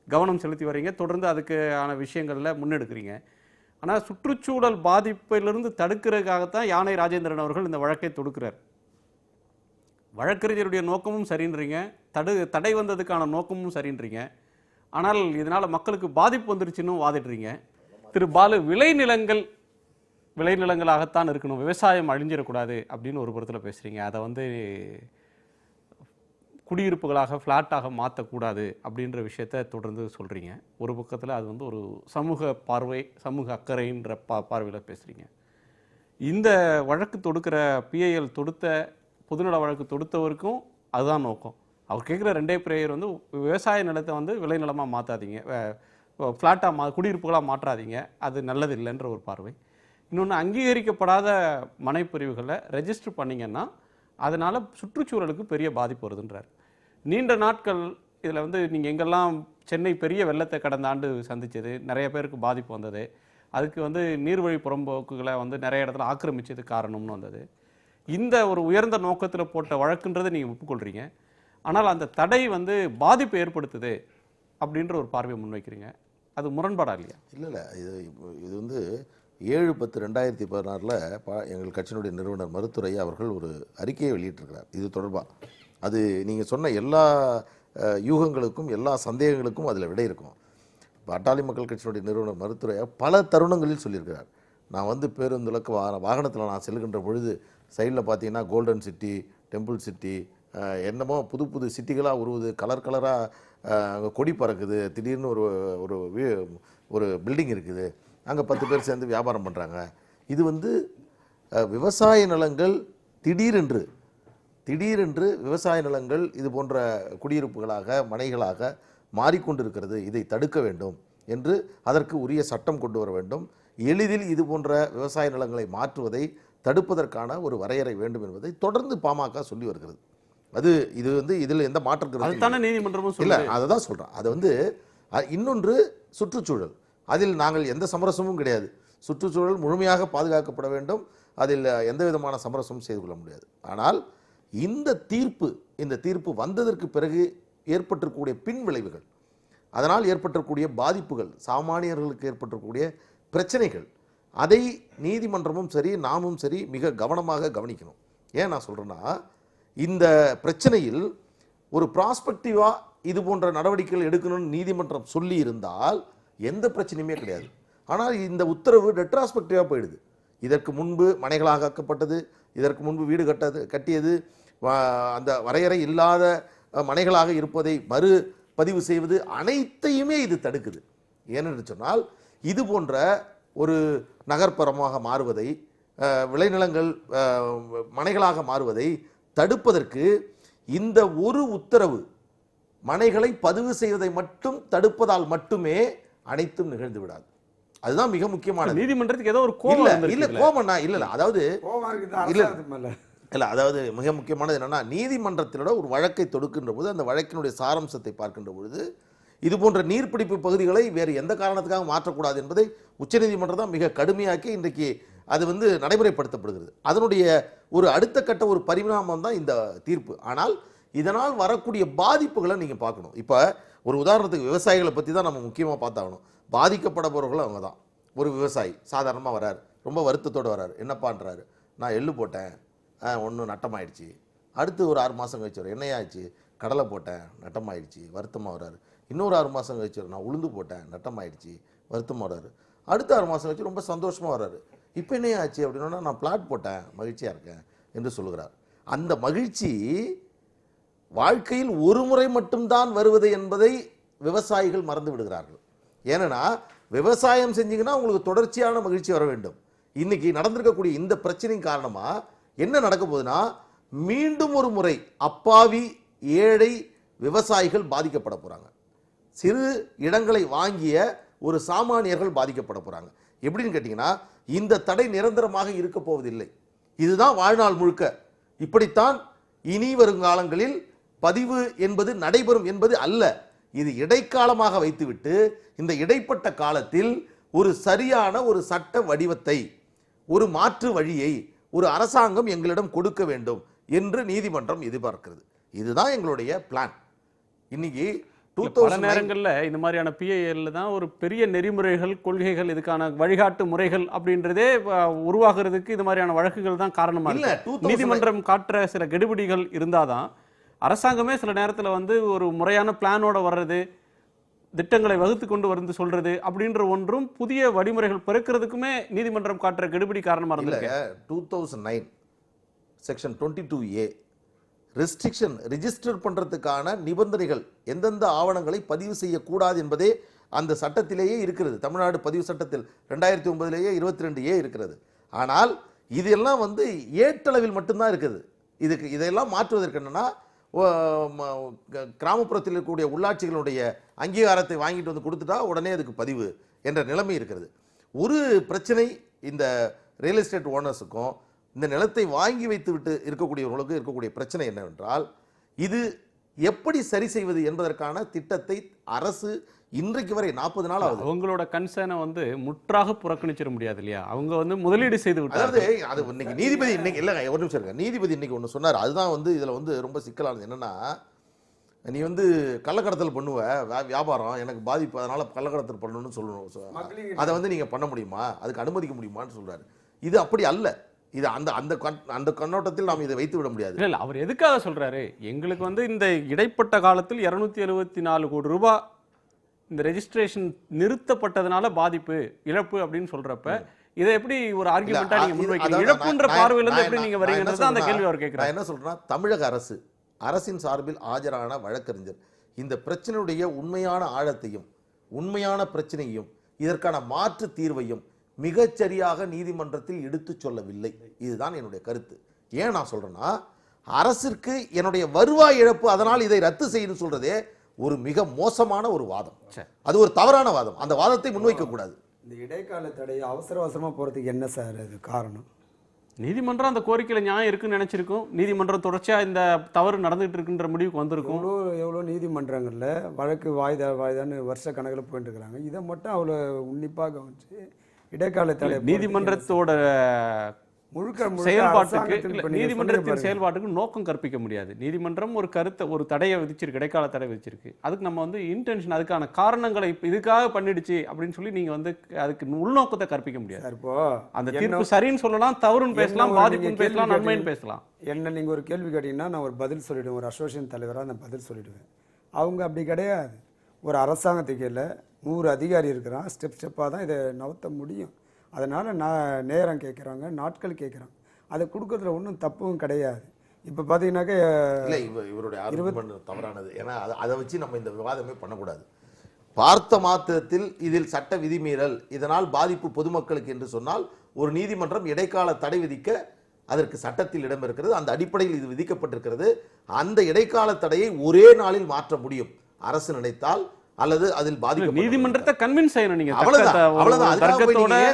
கவனம் செலுத்தி வரீங்க, தொடர்ந்து அதுக்கான விஷயங்களில் முன்னெடுக்கிறீங்க. ஆனால் சுற்றுச்சூழல் பாதிப்பிலிருந்து தடுக்கிறதுக்காகத்தான் யானை ராஜேந்திரன் அவர்கள் இந்த வழக்கை தொடுக்கிறார். வழக்கறிஞருடைய நோக்கமும் சரின்றீங்க, தடை வந்ததுக்கான நோக்கமும் சரின்றீங்க. ஆனால் இதனால் மக்களுக்கு பாதிப்பு வந்துருச்சுன்னு வாதிடுறீங்க. திரு பாலு, விளைநிலங்களாகத்தான் இருக்கணும், விவசாயம் அழிஞ்சிடக்கூடாது அப்படின்னு ஒரு புறத்தில் பேசுகிறீங்க. அதை வந்து குடியிருப்புகளாக ஃப்ளாட்டாக மாற்றக்கூடாது அப்படின்ற விஷயத்த தொடர்ந்து சொல்கிறீங்க. ஒரு பக்கத்தில் அது வந்து ஒரு சமூக பார்வை, சமூக அக்கறைன்ற பார்வையில் பேசுகிறீங்க. இந்த வழக்கு தொடுக்கிற PIL தொடுத்த பொதுநல வழக்கு தொடுத்தவருக்கும் அதுதான் நோக்கம். அவர் கேட்குற ரெண்டே பிரேயர் வந்து விவசாய நிலத்தை வந்து விளைநிலமாக மாற்றாதீங்க, ஃப்ளாட்டாக குடியிருப்புகளாக மாற்றாதீங்க, அது நல்லது இல்லைன்ற ஒரு பார்வை. இன்னொன்று, அங்கீகரிக்கப்படாத மனைப்பிரிவுகளை ரெஜிஸ்டர் பண்ணிங்கன்னா அதனால் சுற்றுச்சூழலுக்கு பெரிய பாதிப்பு வருதுன்றார். நீண்ட நாட்கள் இதில் வந்து நீங்கள் எங்கெல்லாம் சென்னை பெரிய வெள்ளத்தை கடந்த ஆண்டு சந்தித்தது, நிறைய பேருக்கு பாதிப்பு வந்தது, அதுக்கு வந்து நீர்வழி புறம்போக்குகளை வந்து நிறைய இடத்துல ஆக்கிரமிச்சது காரணம்னு வந்தது. இந்த ஒரு உயர்ந்த நோக்கத்தில் போட்ட வழக்குன்றதை நீங்கள் ஒப்புக்கொள்கிறீங்க. ஆனால் அந்த தடை வந்து பாதிப்பு ஏற்படுத்துது அப்படின்ற ஒரு பார்வையை முன்வைக்கிறீங்க. அது முரண்பாடா இல்லையா? இல்லை, இது வந்து 7/10/2016 எங்கள் கட்சியினுடைய நிறுவனர் மருத்துரை அவர்கள் ஒரு அறிக்கையை வெளியிட்டிருக்கிறார் இது தொடர்பாக. அது நீங்கள் சொன்ன எல்லா யூகங்களுக்கும் எல்லா சந்தேகங்களுக்கும் அதில் விடை இருக்கும். பாட்டாளி மக்கள் கட்சியினுடைய நிறுவனர் மருத்துரை பல தருணங்களில் சொல்லியிருக்கிறார். நான் வந்து பேருந்துல வாகனத்தில் நான் செல்கின்ற பொழுது சைடில் பார்த்தீங்கன்னா கோல்டன் சிட்டி, டெம்பிள் சிட்டி, என்னமோ புது புது சிட்டிகளாக உருவுது, கலராக அங்கே கொடி பறக்குது, திடீர்னு ஒரு பில்டிங் இருக்குது, அங்கே 10 பேர் சேர்ந்து வியாபாரம் பண்ணுறாங்க. இது வந்து விவசாய நிலங்கள் திடீரென்று விவசாய நிலங்கள் இது போன்ற குடியிருப்புகளாக மனைகளாக மாறிக்கொண்டிருக்கிறது. இதை தடுக்க வேண்டும் என்று அதற்கு உரிய சட்டம் கொண்டு வர வேண்டும். எளிதில் இது போன்ற விவசாய நிலங்களை மாற்றுவதை தடுப்பதற்கான ஒரு வரையறை வேண்டும் என்பதை தொடர்ந்து பாமக சொல்லி வருகிறது. இது வந்து இதில் எந்த மாற்றங்களும் நீதிமன்றமும் இல்லை, அதை தான் சொல்கிறேன். அது வந்து இன்னொன்று சுற்றுச்சூழல், அதில் நாங்கள் எந்த சமரசமும் கிடையாது. சுற்றுச்சூழல் முழுமையாக பாதுகாக்கப்பட வேண்டும், அதில் எந்த விதமான சமரசமும் செய்து கொள்ள முடியாது. ஆனால் இந்த தீர்ப்பு வந்ததற்கு பிறகு ஏற்பட்டிருக்கக்கூடிய பின் விளைவுகள், அதனால் ஏற்பட்டிருக்கக்கூடிய பாதிப்புகள், சாமானியர்களுக்கு ஏற்பட்டிருக்கக்கூடிய பிரச்சனைகள், அதை நீதிமன்றமும் சரி நாமும் சரி மிக கவனமாக கவனிக்கணும். ஏன் நான் சொல்கிறேன்னா, இந்த பிரச்சனையில் ஒரு ப்ராஸ்பெக்டிவாக இது போன்ற நடவடிக்கைகள் எடுக்கணும்னு நீதிமன்றம் சொல்லி இருந்தால் எந்த பிரச்சனையுமே கிடையாது. ஆனால் இந்த உத்தரவு ரெட்ராஸ்பெக்டிவாக போயிடுது. இதற்கு முன்பு மனைகளாக ஆக்கப்பட்டது, இதற்கு முன்பு வீடு கட்டியது, அந்த வரையறை இல்லாத மனைகளாக இருப்பதை பதிவு செய்வது அனைத்தையுமே இது தடுக்குது. ஏனென்று சொன்னால், இது போன்ற ஒரு நகர்ப்புறமாக மாறுவதை, விளைநிலங்கள் மனைகளாக மாறுவதை தடுப்பதற்கு இந்த ஒரு உத்தரவு மனைகளை பதிவு செய்வதை மட்டும் தடுப்பதால் மட்டுமே அனைத்தும் நிகழ்ந்து விடாது. அதுதான் மிக முக்கியமானது. நீதிமன்றத்துக்கு ஏதோ ஒரு கோபம் இல்ல கோபம்னா இல்ல, அதாவது இல்ல, அதாவது மிக முக்கியமானது என்னன்னா, நீதிமன்றத்திலோட ஒரு வழக்கை தொடுக்கின்ற போது அந்த வழக்கினுடைய சாராம்சத்தை பார்க்கின்ற பொழுது இது போன்ற நீர்பிடிப்பு பகுதிகளை வேறு எந்த காரணத்துக்காக மாற்றக்கூடாது என்பதை உச்சநீதிமன்றம் தான் மிக கடுமையாக்கி இன்றைக்கு அது வந்து நடைமுறைப்படுத்தப்படுகிறது. அதனுடைய ஒரு அடுத்த கட்ட ஒரு பரிணாமம் தான் இந்த தீர்ப்பு. ஆனால் இதனால் வரக்கூடிய பாதிப்புகளை நீங்கள் பார்க்கணும். இப்போ ஒரு உதாரணத்துக்கு விவசாயிகளை பற்றி தான் நம்ம முக்கியமாக பார்த்தாகணும். பாதிக்கப்பட போகிறவர்களும் அவங்க தான். ஒரு விவசாயி சாதாரணமாக வராரு, ரொம்ப வருத்தத்தோடு வராரு. என்னப்பான்றாரு, நான் எள்ளு போட்டேன், ஒன்று நட்டமாயிடுச்சு. அடுத்து ஒரு 6 மாதம் கழிச்சு வரும், என்னையாச்சு, கடலை போட்டேன், நட்டமாயிடுச்சு, வருத்தமாக வராரு. இன்னொரு 6 மாதம் கழிச்சு வரும், நான் உளுந்து போட்டேன், நட்டமாயிடுச்சு, வருத்தமாக வராரு. அடுத்த 6 மாதம் கழிச்சு ரொம்ப சந்தோஷமாக வராரு. இப்போ என்ன ஆச்சு அப்படின்னா நான் பிளாட் போட்டேன், மகிழ்ச்சியாக இருக்கேன் என்று சொல்லுகிறார். அந்த மகிழ்ச்சி வாழ்க்கையில் ஒரு முறை மட்டும்தான் வருவது என்பதை விவசாயிகள் மறந்து விடுகிறார்கள். ஏன்னா விவசாயம் செஞ்சீங்கன்னா உங்களுக்கு தொடர்ச்சியான மகிழ்ச்சி வர வேண்டும். இன்னைக்கு நடந்திருக்கக்கூடிய இந்த பிரச்சனையின் காரணமா என்ன நடக்க போகுதுன்னா, மீண்டும் ஒரு முறை அப்பாவி ஏழை விவசாயிகள் பாதிக்கப்பட போறாங்க. சிறு இடங்களை வாங்கிய ஒரு சாமானியர்கள் பாதிக்கப்பட போறாங்க. எப்படின்னு கேட்டீங்கன்னா, இந்த தடை நிரந்தரமாக இருக்க போவதில்லை. இதுதான் வாழ்நாள் முழுக்க. இப்படித்தான் இனி வருங்காலங்களில் பதிவு என்பது நடைபெறும் என்பது அல்ல. இது இடைக்காலமாக வைத்துவிட்டு இந்த இடைப்பட்ட காலத்தில் ஒரு சரியான ஒரு சட்ட வடிவத்தை, ஒரு மாற்று வழியை ஒரு அரசாங்கம் எங்களிடம் கொடுக்க வேண்டும் என்று நீதிமன்றம் எதிர்பார்க்கிறது. இதுதான் எங்களுடைய பிளான். இன்னைக்கு பல நேரங்கள்ல இந்த மாதிரியான PIL தான் ஒரு பெரிய நெறிமுறைகள், கொள்கைகள், இதுக்கான வழிகாட்டு முறைகள் அப்படின்றதே உருவாகிறதுக்கு இது மாதிரியான வழக்குகள் தான் காரணமா இல்ல. இருக்கு. நீதிமன்றம் காட்டுற சில கெடுபிடிகள் இருந்தாதான் அரசாங்கமே சில நேரத்துல வந்து ஒரு முறையான பிளானோட வர்றது, திட்டங்களை வகுத்து கொண்டு வந்து சொல்றது அப்படின்ற ஒன்றும் புதிய வழிமுறைகள் பிறக்கிறதுக்குமே நீதிமன்றம் காட்டுற கெடுபிடி காரணமா இருந்திருக்கு. 2009 செக்ஷன் 22A ரெஸ்ட்ரிக்ஷன் ரிஜிஸ்டர் பண்றதுக்கான நிபந்தனைகள், எந்தெந்த ஆவணங்களை பதிவு செய்யக்கூடாது என்பதே அந்த சட்டத்திலேயே இருக்கிறது. தமிழ்நாடு பதிவு சட்டத்தில் 2009 22A இருக்கிறது. ஆனால் இதெல்லாம் வந்து ஏட்டளவில் மட்டும்தான் இருக்குது. இதையெல்லாம் மாற்றுவதற்கு என்னன்னா, கிராமப்புறத்தில் இருக்கக்கூடிய உள்ளாட்சிகளுடைய அங்கீகாரத்தை வாங்கிட்டு வந்து கொடுத்துட்டா உடனே அதுக்கு பதிவு என்ற நிலைமை இருக்கிறது. ஒரு பிரச்சனை இந்த ரியல் எஸ்டேட் ஓனர்ஸுக்கும் இந்த நிலத்தை வாங்கி வைத்து விட்டு இருக்கக்கூடியவர்களுக்கு இருக்கக்கூடிய பிரச்சனை என்னவென்றால், இது எப்படி சரி செய்வது என்பதற்கான திட்டத்தை அரசு இன்றைக்கு வரை 40 நாள் ஆகுது. அவங்களோட கன்சர்னை வந்து முற்றாக புறக்கணிச்சிட முடியாது இல்லையா? அவங்க வந்து முதலீடு செய்து விட்டாங்க. அதாவது அது இன்னைக்கு நீதிபதி இன்னைக்கு இல்லைங்க, ஒரு நிமிஷம் இருங்க. நீதிபதி இன்னைக்கு ஒன்று சொன்னார். அதுதான் வந்து இதில் வந்து ரொம்ப சிக்கலானது. என்னன்னா, நீ வந்து கள்ளக்கடத்தல் பண்ணுவ வியாபாரம், எனக்கு பாதிப்பு, அதனால கள்ளக்கடத்தல் பண்ணணும்னு சொல்லணும். அதை வந்து நீங்க பண்ண முடியுமா, அதுக்கு அனுமதிக்க முடியுமான்னு சொல்றாரு. இது அப்படி அல்ல. இது அந்த கண்ணோட்டத்தில் நாம் இதை வைத்து விட முடியாது. இல்ல, அவர் எதுக்காக சொல்றாரு, எங்களுக்கு வந்து இந்த இடைப்பட்ட காலத்தில் 274 கோடி ரூபாய் இந்த ரெஜிஸ்ட்ரேஷன் நிறுத்தப்பட்டதனால பாதிப்பு, இழப்பு அப்படின்னு சொல்றப்ப இதை எப்படி ஒரு ஆர்குமெண்டா நீங்க முன்வைக்கிறீங்க? இழப்புன்ற பார்வையில இருந்து எப்படி நீங்க வரீங்கன்றது அந்த கேள்வி அவர் கேட்கிறார். நான் என்ன சொல்றேன்னா, தமிழக அரசின் சார்பில் ஆஜரான வழக்கறிஞர் இந்த பிரச்சனையுடைய உண்மையான ஆழத்தையும் உண்மையான பிரச்சனையும் இதற்கான மாற்று தீர்வையும் மிகச்சரியாக நீதிமன்றத்தில் எடுத்து சொல்லவில்லை. இதுதான் என்னுடைய கருத்து. ஏன் நான் சொல்றேன்னா, அரசிற்கு என்னுடைய வருவாய் இழப்பு, அதனால் இதை ரத்து செய்யணும்னு சொல்றதே ஒரு மிக மோசமான ஒரு வாதம். அது ஒரு தவறான வாதம். அந்த வாதத்தை முன்வைக்க கூடாது. இந்த இடைக்கால தடை அவசரமா போறதுக்கு என்ன சார் அது காரணம்? நீதிமன்றம் அந்த கோரிக்கையில நியாயம் இருக்குன்னு நினைச்சிருக்கும். நீதிமன்றம் தொடர்ச்சியா இந்த தவறு நடந்துட்டு இருக்குன்ற முடிவுக்கு வந்திருக்கும். எவ்வளோ நீதிமன்றங்கள்ல வழக்கு வாய்தான்னு வருஷ கணக்கில் போயிட்டு இருக்கிறாங்க. இதை மட்டும் அவ்வளோ உன்னிப்பாக கவனிச்சு இடைக்கால தடை நீதிமன்றத்தோட நீதிமன்றத்தின் செயல்பாட்டுக்கு நோக்கம் கற்பிக்க முடியாது. நீதிமன்றம் ஒரு கருத்தை, ஒரு தடையை விதிச்சிருக்கு, இடைக்கால தடை விதிச்சிருக்கு. அதுக்கு நம்ம வந்து இன்டென்ஷன், அதுக்கான காரணங்களை இதுக்காக பண்ணிடுச்சு அப்படின்னு சொல்லி நீங்க வந்து அதுக்கு உள்நோக்கத்தை கற்பிக்க முடியாது. இப்போ அந்த தீர்ப்பு சரின்னு சொல்லலாம், தவறுன்னு பேசலாம், பாதிப்புன்னு பேசலாம், நன்மைன்னு பேசலாம். என்ன நீங்க ஒரு கேள்வி கேட்டீங்கன்னா நான் ஒரு பதில் சொல்லிடுவேன். ஒரு அசோசியேஷன் தலைவராக நான் பதில் சொல்லிடுவேன். அவங்க அப்படி கிடையாது. ஒரு அரசாங்கத்துக்கு இல்லை, 100 அதிகாரி இருக்கிறான். ஸ்டெப்பாக தான் இதை நகர்த்த முடியும். அதனால் நான் நேரம் கேட்குறாங்க, நாட்கள் கேட்குறாங்க. அதை கொடுக்கறதுல ஒன்றும் தப்பும் கிடையாது. இப்போ பார்த்தீங்கன்னாக்க இல்லை, இவருடைய ஆர்குமெண்ட் தவறானது. ஏன்னா அதை வச்சு நம்ம இந்த விவாதமே பண்ணக்கூடாது. பார்த்த மாத்திரத்தில் இதில் சட்ட விதிமீறல், இதனால் பாதிப்பு பொதுமக்களுக்கு என்று சொன்னால் ஒரு நீதிமன்றம் இடைக்கால தடை விதிக்க அதற்கு சட்டத்தில் இடம் இருக்கிறது. அந்த அடிப்படையில் இது விதிக்கப்பட்டிருக்கிறது. அந்த இடைக்கால தடையை ஒரே நாளில் மாற்ற முடியும் அரசு நினைத்தால், அல்லது அதில் பாதிப்பு. நீதிமன்றத்தை கன்வின்ஸ் செய்யணும். நீங்க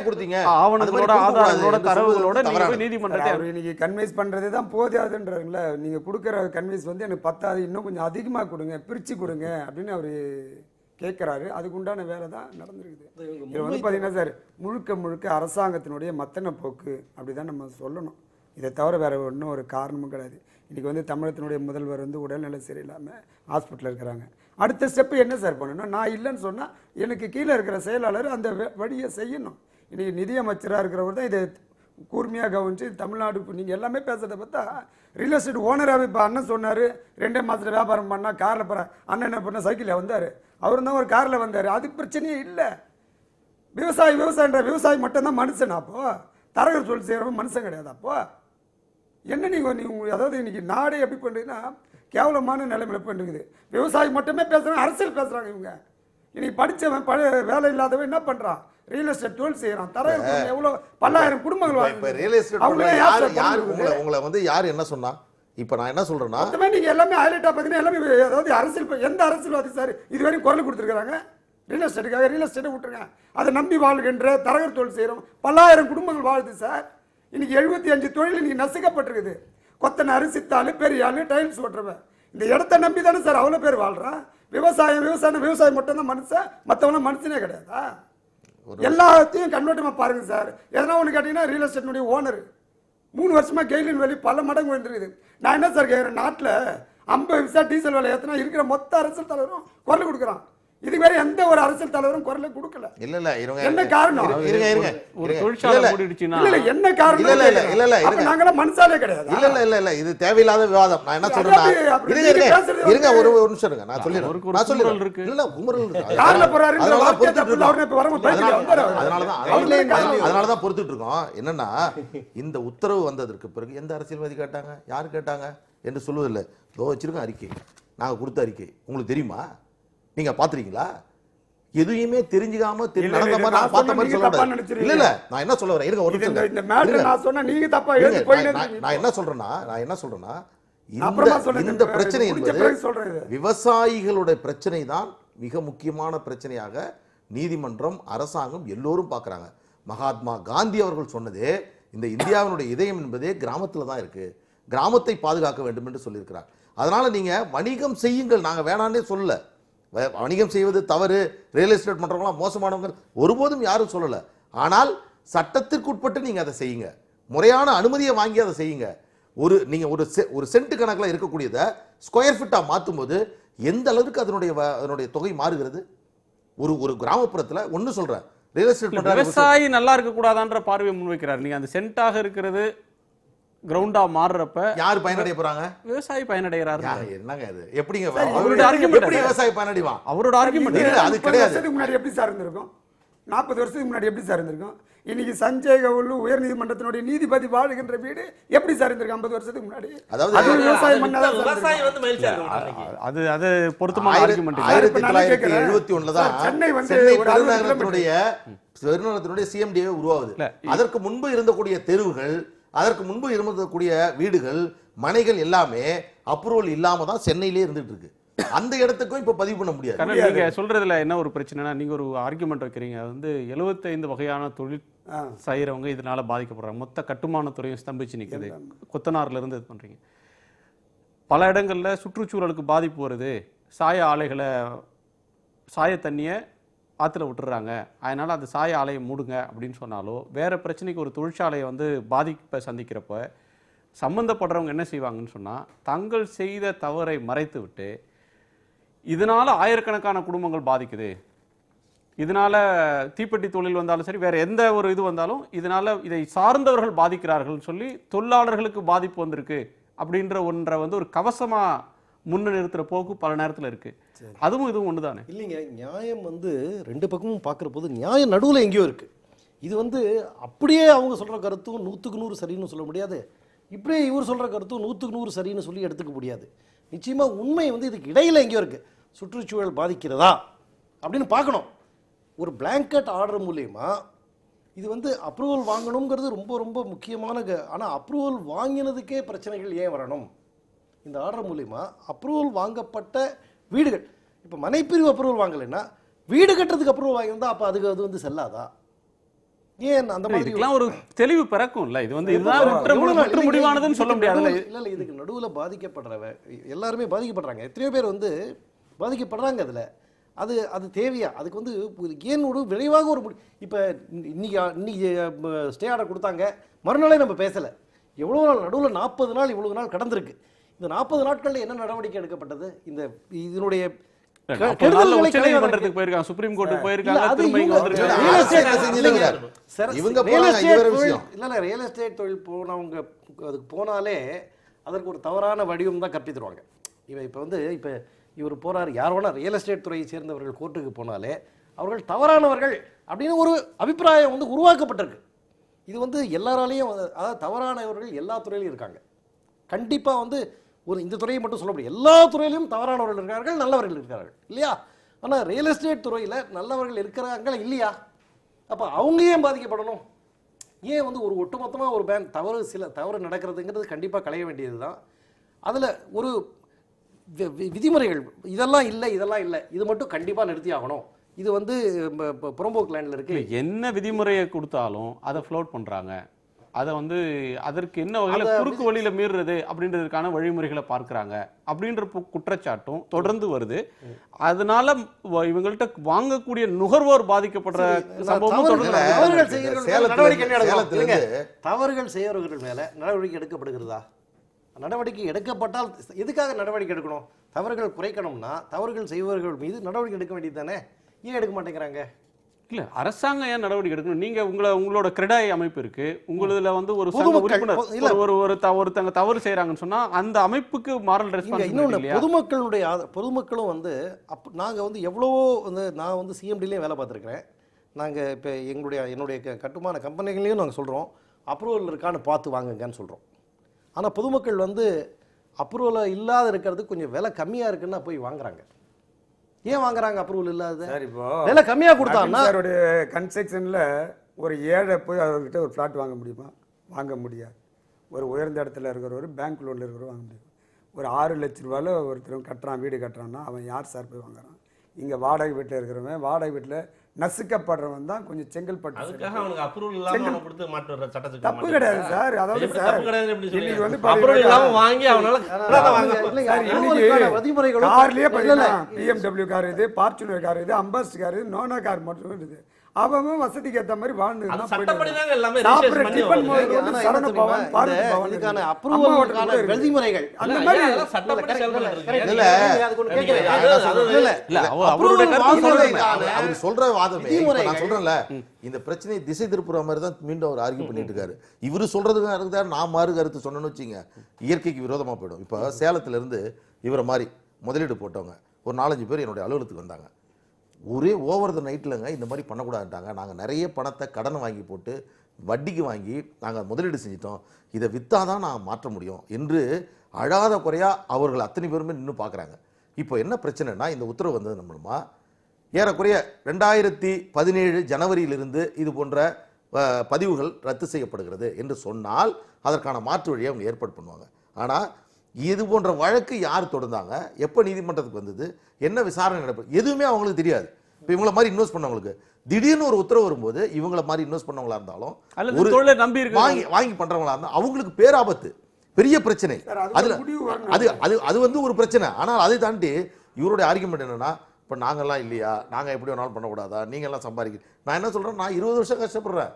கொடுத்தீங்க ஆவணங்களோட, ஆதாரங்களோட, தரவுகளோட நீதிமன்றத்தை நீங்க கன்வின்ஸ் பண்றதே தான் போதாதுன்றீங்களா? நீங்க கொடுக்குற கன்வின்ஸ் வந்து எனக்கு பத்தாது, இன்னும் கொஞ்சம் அதிகமா கொடுங்க, பிரிச்சு கொடுங்க அப்படின்னு அவரு கேட்குறாரு. அதுக்கு உண்டான வேலை தான் நடந்திருக்குது. இது வந்து பார்த்தீங்கன்னா சார், முழுக்க அரசாங்கத்தினுடைய மத்தன போக்கு அப்படிதான் நம்ம சொல்லணும். இதை தவிர வேற ஒன்றும் ஒரு காரணமும் கிடையாது. இன்றைக்கி வந்து தமிழகத்தினுடைய முதல்வர் வந்து உடல்நிலை சரியில்லாமல் ஹாஸ்பிட்டலில் இருக்கிறாங்க. அடுத்த ஸ்டெப்பு என்ன சார் பண்ணணும்? நான் இல்லைன்னு சொன்னால் எனக்கு கீழே இருக்கிற செயலாளர் அந்த வழியை செய்யணும். இன்றைக்கி நிதியமைச்சராக இருக்கிறவர் தான் இதை கூர்மையாக கவனித்து தமிழ்நாடு, இப்போ நீங்கள் எல்லாமே பேசுகிறத பார்த்தா ரியல் எஸ்டேட் ஓனராகவே இப்போ அண்ணன் சொன்னார், 2 மாதத்தில் வியாபாரம் பண்ணால் காரில் போகிற அண்ணன் என்ன பண்ண சைக்கிளில் வந்தார், அவரும் தான் ஒரு காரில் வந்தார். அதுக்கு பிரச்சனையே இல்லை. விவசாயி மட்டும்தான் மனுஷன். அப்போது தரகர் தொழில் செய்கிறவங்க மனுஷன் கிடையாது. அப்போ என்ன நீங்கள் அதாவது இன்னைக்கு நாடே எப்படி பண்ணுறீங்கன்னா கேவலமான நிலைமையில் பண்ணிருக்குது. விவசாயி மட்டுமே பேசுகிறாங்க, அரசியல் பேசுகிறாங்க இவங்க. இன்னைக்கு படித்தவன் வேலை இல்லாதவன் என்ன பண்ணுறான், ரியல் எஸ்டேட் தொழில் செய்கிறான். தரகர் எவ்வளோ பல்லாயிரம் குடும்பங்கள் இப்போ ரியல் எஸ்டேட் உங்களை வந்து யார் என்ன சொன்னா? இப்போ நான் என்ன சொல்றேன்னா நீங்கள் எல்லாமே ஹைலைட்டாக பார்த்தீங்கன்னா எல்லாமே அதாவது அரசியல் எந்த அரசியல்வாதி சார் இதுவரையும் குரல் கொடுத்துருக்காங்க ரியல் எஸ்டேட்டுக்காக? ரியல் எஸ்டேட்டை விட்டுருங்க. அதை நம்பி வாழ்கின்ற தரகர் தொழில் செய்கிறோம் பல்லாயிரம் குடும்பங்கள் வாழுது சார். இன்னைக்கு 75 தொழில் இன்னைக்கு நசுக்கப்பட்டிருக்குது. கொத்தனை அரிசித்தாள், பெரிய ஆள், டைல்ஸ் ஓட்டுறவன், இந்த இடத்த நம்பி தானே சார் அவ்வளோ பேர் வாழ்கிறான். விவசாயம் மட்டும்தான் மனுஷன், மற்றவங்களாம் மனுஷனே கிடையாதா? எல்லாத்தையும் கன்வெர்ட்டமாக பாருங்க சார். எதனா ஒன்று கேட்டிங்கன்னா ரியல் எஸ்டேட்னுடைய ஓனர் 3 வருஷமா கெயிலின் வெளி பல மடங்கு வந்துருக்குது. நான் என்ன சார் கேட்குறேன், நாட்டில் 50 பைசா டீசல் விலை ஏற்றினா இருக்கிற மொத்த அரசியல் தலைவரும் குரல் கொடுக்குறான். இதுக்கு வேற எந்த ஒரு அரசியல் தலைவரும் குரலை கொடுக்கல. இல்ல என்ன காரணம்? ஒரு தொழிற்சாலை மூடிடுச்சுன்னா இல்ல என்ன காரணம்? இல்ல நாங்கள மனசாலே கிடையாது. இல்ல இது தேவையில்லாத விவாதம். நான் என்ன சொல்றேன்னா இருங்க ஒரு நிமிஷம் இருங்க, நான் சொல்லிடுறேன். இல்ல குமரல் இருக்கு, யாரல போறாருன்ற வார்த்தை அவரே இப்ப வரமா அதனாலதான் பொறுத்துட்டு இருக்கோம். என்னன்னா இந்த உத்தரவு வந்ததற்கு பிறகு எந்த அரசியல்வாதி கேட்டாங்க, யாரு கேட்டாங்க என்று சொல்லுவதில்லை. இதோ வச்சிருக்கோம் அறிக்கை, நாங்க கொடுத்த அறிக்கை உங்களுக்கு தெரியுமா, நீங்க பாத்துறீங்களா? எதுவுமே தெரிஞ்சுக்காம நடந்த மாதிரி நான் பார்த்த மாதிரி சொல்ல இல்ல. நான் என்ன சொல்ல வரேன், இருங்க ஒரு நிமிஷம். இந்த மேட்டர் நான் சொன்னா நீங்க தப்பா எழுதி போயிடுங்க. நான் என்ன சொல்றேன்னா இந்த பிரச்சனை என்பது விவசாயிகளுடைய பிரச்சனை தான் மிக முக்கியமான பிரச்சனையாக நீதிமன்றம், அரசாங்கம் எல்லோரும் பார்க்கறாங்க. மகாத்மா காந்தி அவர்கள் சொன்னதே இந்த இந்தியாவினுடைய இதயம் என்பதே கிராமத்துல தான் இருக்கு, கிராமத்தை பாதுகாக்க வேண்டும் என்று சொல்லியிருக்கிறார். அதனால நீங்க வணிகம் செய்யுங்கள், நாங்க வேணான்னே சொல்லல. வணிகம் செய்வது தவறு, ரியல் எஸ்டேட் பண்றவங்களாம் மோசமானவங்க ஒருபோதும் யாரும் சொல்லல. ஆனால் சட்டத்திற்கு உட்பட்டு நீங்க அதை செய்யுங்க, முறையான அனுமதியை வாங்கி அதை செய்யுங்க. நீங்க ஒரு சென்ட் கணக்கில் இருக்கக்கூடியதை ஸ்கொயர் ஃபீட்டா மாற்றும் போது எந்த அளவுக்கு அதனுடைய தொகை மாறுகிறது. ஒரு கிராமப்புறத்துல ஒன்னு சொல்றேன், ரியல் எஸ்டேட் விவசாயி நல்லா இருக்க கூடாதான்ற பார்வையை முன்வைக்கிறார். நீங்க அந்த சென்ட்டாக இருக்கிறது கிரவுண்டா மாறுறப்ப யார் பயனடைய போறாங்க? விவசாயி பயனடைகிறாரு. என்னங்க இது? எப்படிங்க அவரோட ஆர்குமெண்ட், எப்படி விவசாயி பயனடைவான்? அவரோட ஆர்குமெண்ட் இல்ல, அது கிடையாது. முன்னாடி எப்படி சார் இருந்திருக்கும்? 40 வருஷத்துக்கு முன்னாடி எப்படி சார் இருந்திருக்கும்? இன்னைக்கு சஞ்சய் கவுல் உயர் நீதிமன்றத்தினுடைய நீதிபதி வாழ்கின்ற வீடு எப்படி சார் இருந்திருக்கு 50 வருஷத்துக்கு முன்னாடி? அதாவது விவசாயி வந்து மகிழ்ச்சியா இருக்கும். அது பொருத்தமான ஆர்குமெண்ட். 1971 தான் சென்னை பெருநகரத்தினுடைய சிஎம்டிஏ உருவாகுது. அதற்கு முன்பு இருந்தக்கூடிய தெருவுகள், அதற்கு முன்பு இருந்தக்கூடிய வீடுகள், மனைகள் எல்லாமே அப்ரூவல் இல்லாம தான் சென்னையிலே இருந்துட்டு இருக்கு. அந்த இடத்துக்கும் இப்ப பதிவு பண்ண முடியாது. நீங்க சொல்றதுல என்ன ஒரு பிரச்சனைனா, நீங்க ஒரு ஆர்குமெண்ட் வைக்கிறீங்க, அது வந்து 75 வகையான தொழில் செய்யறவங்க இதனால பாதிக்கப்படுறாங்க, மொத்த கட்டுமான துறையும் ஸ்தம்பிச்சு நிக்குது, கொத்தனார்ல இருந்து இது பண்றீங்க. பல இடங்கள்ல சுற்றுச்சூழலுக்கு பாதிப்பு வருது, சாய ஆலைகளை சாய தண்ணியை ஆற்றுல விட்டுறாங்க, அதனால் அந்த சாய ஆலையை மூடுங்க அப்படின்னு சொன்னாலோ, வேறு பிரச்சனைக்கு ஒரு தொழிற்சாலையை வந்து பாதிப்பை சந்திக்கிறப்ப சம்மந்தப்படுறவங்க என்ன செய்வாங்கன்னு சொன்னால், தங்கள் செய்த தவறை மறைத்து விட்டு இதனால் ஆயிரக்கணக்கான குடும்பங்கள் பாதிக்குது, இதனால் தீப்பெட்டி தொழில் வந்தாலும் சரி, வேறு எந்த ஒரு இது வந்தாலும் இதனால் இதை சார்ந்தவர்கள் பாதிக்கிறார்கள்னு சொல்லி தொழிலாளர்களுக்கு பாதிப்பு வந்திருக்கு அப்படின்ற ஒன்றை வந்து ஒரு கவசமாக முன்ன நிறுத்துற போக்கு பல நேரத்தில் இருக்கு. அதுவும் இதுவும் ஒன்று தானே? இல்லைங்க, நியாயம் வந்து ரெண்டு பக்கமும் பார்க்குற போது நியாயம் நடுவில் எங்கேயோ இருக்கு. இது வந்து அப்படியே அவங்க சொல்கிற கருத்தும் 100க்கு 100 சரின்னு சொல்ல முடியாது, இப்படியே இவர் சொல்கிற கருத்தும் 100க்கு 100 சரின்னு சொல்லி எடுத்துக்க முடியாது. நிச்சயமாக உண்மை வந்து இதுக்கு இடையில் எங்கேயோ இருக்குது. சுற்றுச்சூழல் பாதிக்கிறதா அப்படின்னு பார்க்கணும். ஒரு பிளாங்கெட் ஆர்டர் மூலயமா இது வந்து அப்ரூவல் வாங்கணுங்கிறது ரொம்ப ரொம்ப முக்கியமான. ஆனால் அப்ரூவல் வாங்கினதுக்கே பிரச்சனைகள் ஏன் வரணும்? இந்த ஆர்டர் மூலயமா அப்ரூவல் வாங்கப்பட்ட வீடுகள், இப்போ மனைப்பிரிவு அப்ரூவல் வாங்கலைன்னா வீடு கட்டுறதுக்கு அப்ரூவல் வாங்கியிருந்தா அப்போ அதுக்கு அது வந்து செல்லாதா? ஏன் அந்த மாதிரி ஒரு தெளிவு பிறக்கும்ல? இது வந்து இதுதான் முடிவானதுன்னு சொல்ல முடியாது. இல்லை இதுக்கு நடுவில் பாதிக்கப்படுறவ எல்லாருமே பாதிக்கப்படுறாங்க. எத்தனையோ பேர் வந்து பாதிக்கப்படுறாங்க. அதில் அது தேவையா? அதுக்கு வந்து ஏன் ஒரு விரைவாக ஒரு இப்போ இன்னைக்கு ஸ்டே ஆர்டர் கொடுத்தாங்க, மறுநாளே நம்ம பேசலை. எவ்வளோ நாள் நடுவில் 40 நாள் இவ்வளவு நாள் கடந்திருக்கு. இந்த 40 நாட்களில் என்ன நடவடிக்கை எடுக்கப்பட்டது? இதனுடைய உச்சநீதிமன்றத்துக்கு போயிருக்காங்க, சுப்ரீம் கோர்ட்டுக்கு போயிருக்காங்க, ரியல் எஸ்டேட் தொழில் போனவங்க அதுக்கு போனாலே அதற்கு ஒரு தவறான வடிவம் தான் கற்பித்துருவாங்க. இப்போ வந்து இப்போ இவர் போறாரு, யார் வேணா ரியல் எஸ்டேட் துறையை சேர்ந்தவர்கள் கோர்ட்டுக்கு போனாலே அவர்கள் தவறானவர்கள் அப்படின்னு ஒரு அபிப்பிராயம் வந்து உருவாக்கப்பட்டிருக்கு. இது வந்து எல்லாராலையும் அதாவது தவறானவர்கள் எல்லா துறையிலும் இருக்காங்க. கண்டிப்பாக வந்து ஒரு இந்த துறையை மட்டும் சொல்ல முடியும், எல்லா துறையிலும் தவறானவர்கள் இருக்கார்கள், நல்லவர்கள் இருக்கார்கள் இல்லையா? ஆனால் ரியல் எஸ்டேட் துறையில் நல்லவர்கள் இருக்கிறாங்க இல்லையா? அப்போ அவங்க ஏன் பாதிக்கப்படணும்? ஏன் வந்து ஒரு ஒட்டுமொத்தமாக ஒரு பேங்க் தவறு நடக்கிறதுங்கிறது கண்டிப்பாக களைய வேண்டியது தான். அதில் ஒரு விதிமுறைகள் இதெல்லாம் இல்லை இது மட்டும் கண்டிப்பாக நிறுத்தி ஆகணும், இது வந்து புறம்போக்கு லேண்டில் இருக்கு. என்ன விதிமுறையை கொடுத்தாலும் அதை ஃப்ளோட் பண்றாங்க. அதை வந்து அதற்கு என்ன வகையில் குறுக்கு வழியில மீறுறது அப்படின்றதுக்கான வழிமுறைகளை பார்க்கறாங்க அப்படின்ற குற்றச்சாட்டும் தொடர்ந்து வருது. அதனால இவங்கள்ட்ட வாங்கக்கூடிய நுகர்வோர் பாதிக்கப்படுற சம்பவமும் தொடர்ந்து தவறுகள் செய்யறவர்கள் மேல நடவடிக்கை எடுக்கப்படுகிறதா? நடவடிக்கை எடுக்கப்பட்டால் எதுக்காக நடவடிக்கை எடுக்கணும்? தவறுகள் குறைக்கணும்னா தவறுகள் செய்பவர்கள் மீது நடவடிக்கை எடுக்க வேண்டியது தானே? ஏன் எடுக்க மாட்டேங்கிறாங்க? இல்ல, அரசாங்கம் ஏன் நடவடிக்கை எடுக்கணும்? நீங்க உங்களோட கிரெடாய் அமைப்பு இருக்கு, உங்களுதுல வந்து ஒரு சங்க உறுப்பினர் ஒருத்தங்க தவறு செய்யறாங்கன்னு சொன்னா அந்த அமைப்புக்கு மாரல் ரெஸ்பான்சிபிலிட்டி. பொதுமக்களும் வந்து நாங்க வந்து எவ்வளவோ வந்து நான் வந்து சிஎம்டிலையும் வேலை பார்த்துருக்கிறேன். நாங்க இப்போ என்னுடைய கட்டுமான கம்பெனிகளையும் நாங்கள் சொல்றோம் அப்ரூவல் இருக்கான்னு பார்த்து வாங்குங்கன்னு சொல்றோம். ஆனால் பொதுமக்கள் வந்து அப்ரூவல் இல்லாத இருக்கிறது கொஞ்சம் விலை கம்மியாக இருக்குன்னா போய் வாங்குறாங்க. ஏன் வாங்குறாங்க அப்ரூவல் இல்லாத? சார் இப்போ விலை கம்மியாக கொடுத்தாங்கன்னா அவருடைய கன்ஸ்ட்ரக்ஷனில் ஒரு ஏழை போய் அவர்கிட்ட ஒரு ஃப்ளாட் வாங்க முடியுமா? வாங்க முடியாது. ஒரு உயர்ந்த இடத்துல இருக்கிறவர், பேங்க் லோனில் இருக்கிறவர் வாங்க முடியும். ஒரு 6 லட்ச ரூபாயில் ஒருத்தர் கட்டுறான், வீடு கட்டுறான்னா அவன் யார் சார் போய் வாங்குறான்? இங்கே வாடகை வீட்டில் இருக்கிறவன், வாடகை வீட்டில் நசுக்கப்படுறவன் தான் கொஞ்சம் செங்கல்பட்டு. அதுக்காக அவனுக்கு அப்ரூவல் இல்லாம கொடுத்து மாற்ற சட்டத்துக்கு தப்பு கிடையாது சார். அதாவது சார் இன்னைக்கு வந்து அப்ரூவல் இல்லாம வாங்கி அவனால கார்லயே BMW கார் இது, ஃபார்ச்சுனர் கார் இது, அம்பாஸ்டர் கார் இது, நோனா கார் மட்டும் இருக்குது. அவன் வசதிக்கு ஏற்ற மாதிரி வாழ்ந்து அவர் சொல்ற வாதமே நான் சொல்றேன்ல, இந்த பிரச்சனையை திசை திருப்புற மாதிரி தான் மீண்டும் அவர் ஆர்கியூ பண்ணிட்டு இருக்காரு. இவரு சொல்றதுக்கு இருக்குதா, நான் மாறு கருத்து சொன்னேன்னு வச்சுங்க இயற்கைக்கு விரோதமா போயிடும். இப்போ சேலத்துல இருந்து இவரை மாதிரி முதலீடு போட்டவங்க ஒரு 4-5 பேர் என்னுடைய அலுவலகத்துக்கு வந்தாங்க. ஒரே ஓவர் த நைட்லங்க இந்த மாதிரி பண்ணக்கூடாதுட்டாங்க. நாங்கள் நிறைய பணத்தை கடனை வாங்கி போட்டு வட்டிக்கு வாங்கி நாங்கள் முதலீடு செஞ்சிட்டோம், இதை விற்றாதான் நான் மாற்ற முடியும் என்று அழாத குறையா அவர்கள் அத்தனை பேருமே நின்று பார்க்குறாங்க. இப்போ என்ன பிரச்சனைனா, இந்த உத்தரவு வந்தது நம்மளுமா ஏறக்குறைய 2017 ஜனவரியிலிருந்து இது போன்ற பதிவுகள் ரத்து செய்யப்படுகிறது என்று சொன்னால் அதற்கான மாற்று வழியை அவங்க ஏற்பாடு பண்ணுவாங்க. ஆனால் இது போன்ற வழக்கு யார் தொடர்ந்தாங்க, எப்போ நீதிமன்றத்துக்கு வந்தது, என்ன விசாரணை நடக்கும், எதுவுமே அவங்களுக்கு தெரியாது. இப்போ இவங்கள மாதிரி இன்வெஸ்ட் பண்ணவங்களுக்கு திடீர்னு ஒரு உத்தரவு வரும்போது இவங்கள மாதிரி இன்வெஸ்ட் பண்ணவங்களா இருந்தாலும் வாங்கி பண்றவங்களா இருந்தாலும் அவங்களுக்கு பேராபத்து, பெரிய பிரச்சனை. அது வந்து ஒரு பிரச்சனை. ஆனால் அதை தாண்டி இவருடைய ஆர்குமெண்ட் என்னன்னா, இப்போ நாங்கள்லாம் இல்லையா, நாங்கள் எப்படி வேணாலும் பண்ணக்கூடாதா, நீங்கள்லாம் சம்பாதிக்க. நான் என்ன சொல்கிறேன், நான் 20 வருஷம் கஷ்டப்படுறேன்,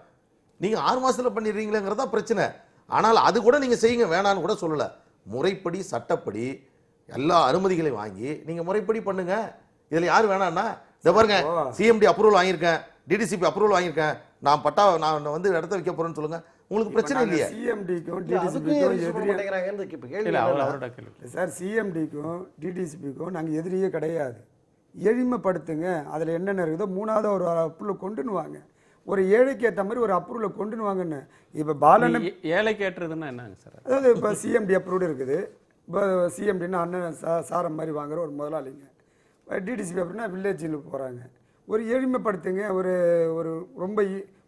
நீங்கள் 6 மாதத்தில் பண்ணிடுறீங்களேங்கிறதா பிரச்சனை. ஆனால் அது கூட நீங்கள் செய்யுங்க, வேணான்னு கூட சொல்லலை. முறைப்படி சட்டப்படி எல்லா அனுமதிகளையும் வாங்கி நீங்கள் முறைப்படி பண்ணுங்க. இதில் யார் வேணான்னா, இதை பாருங்க, சிஎம்டி அப்ரூவல் வாங்கியிருக்கேன், டிடிசிபி அப்ரூவல் வாங்கியிருக்கேன், நான் வந்து இடத்த வைக்க போறேன்னு சொல்லுங்க, உங்களுக்கு பிரச்சனை இல்லையா? சிஎம்டிக்கும் டிடிசிபிக்கும் நாங்கள் எதிரியே கிடையாது. எளிமைப்படுத்துங்க, அதில் என்னென்ன இருக்குதோ 3வது ஒரு அப்ரூவல் கொண்டுன்னு வாங்க, ஒரு ஏழைக்கு ஏற்ற மாதிரி ஒரு அப்ரூவல் கொண்டுன்னு வாங்கன்னு. இப்போ பாலன் ஏழைக்கு ஏற்றுறதுன்னா என்னங்க சார்? அதாவது இப்போ சிஎம்டி அப்ரூவ்டு இருக்குது. இப்போ சிஎம்டின்னா அண்ணன் சாரம் மாதிரி வாங்குற ஒரு முதலாளிங்க, டிடிசிபி அப்படின்னா வில்லேஜில் போகிறாங்க. ஒரு எளிமைப்படுத்துங்க. ஒரு ஒரு ரொம்ப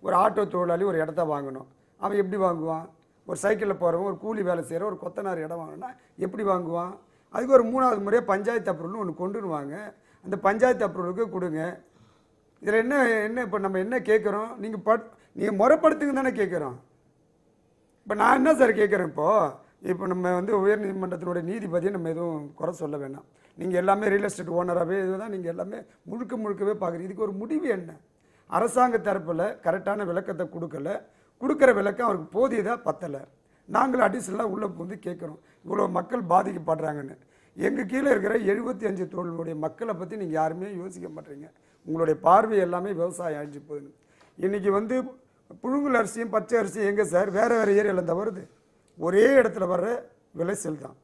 ஒரு ஆட்டோ தொழிலாளி ஒரு இடத்த வாங்கணும், அவன் எப்படி வாங்குவான்? ஒரு சைக்கிளில் போகிறவன், ஒரு கூலி வேலை செய்கிற ஒரு கொத்தனார் இடம் வாங்கினா எப்படி வாங்குவான்? அதுக்கு ஒரு 3வது முறையாக பஞ்சாயத்து அப்ரூவல்னு ஒன்று கொண்டுன்னு வாங்க, அந்த பஞ்சாயத்து அப்ரூவலுக்கு கொடுங்க. இதில் என்ன இப்போ நம்ம என்ன கேட்குறோம்? நீங்கள் முறைப்படுத்துங்க தானே கேட்குறோம். இப்போ நான் என்ன சார் கேட்குறேன், இப்போ நம்ம வந்து உயர்நீதிமன்றத்தினுடைய நீதிபதியை நம்ம எதுவும் குறை சொல்ல வேண்டாம். நீங்கள் எல்லாமே ரியல் எஸ்டேட் ஓனராகவே இதுதான் நீங்கள் எல்லாமே முழுக்கவே பார்க்குறீங்க. இதுக்கு ஒரு முடிவு என்ன? அரசாங்க தரப்பில் கரெக்டான விளக்கத்தை கொடுக்குற விளக்கம் அவருக்கு போதியதாக பத்தலை. நாங்களும் அடிஷனலாக உள்ளே வந்து கேட்குறோம், இவ்வளோ மக்கள் பாதிக்கப்படுறாங்கன்னு. எங்கள் கீழே இருக்கிற 75 தொழிலுடைய மக்களை பற்றி நீங்கள் யாருமே யோசிக்க மாட்டீங்க. உங்களுடைய பார்வை எல்லாமே விவசாயம் ஆயிடுச்சு போகுது. இன்றைக்கி வந்து புழுங்கல் அரிசியும் பச்சை அரிசியும் எங்கே சார் வேறு ஏரியாவில் தான் வருது? ஒரே இடத்துல வர்ற விளைச்சல் தான்.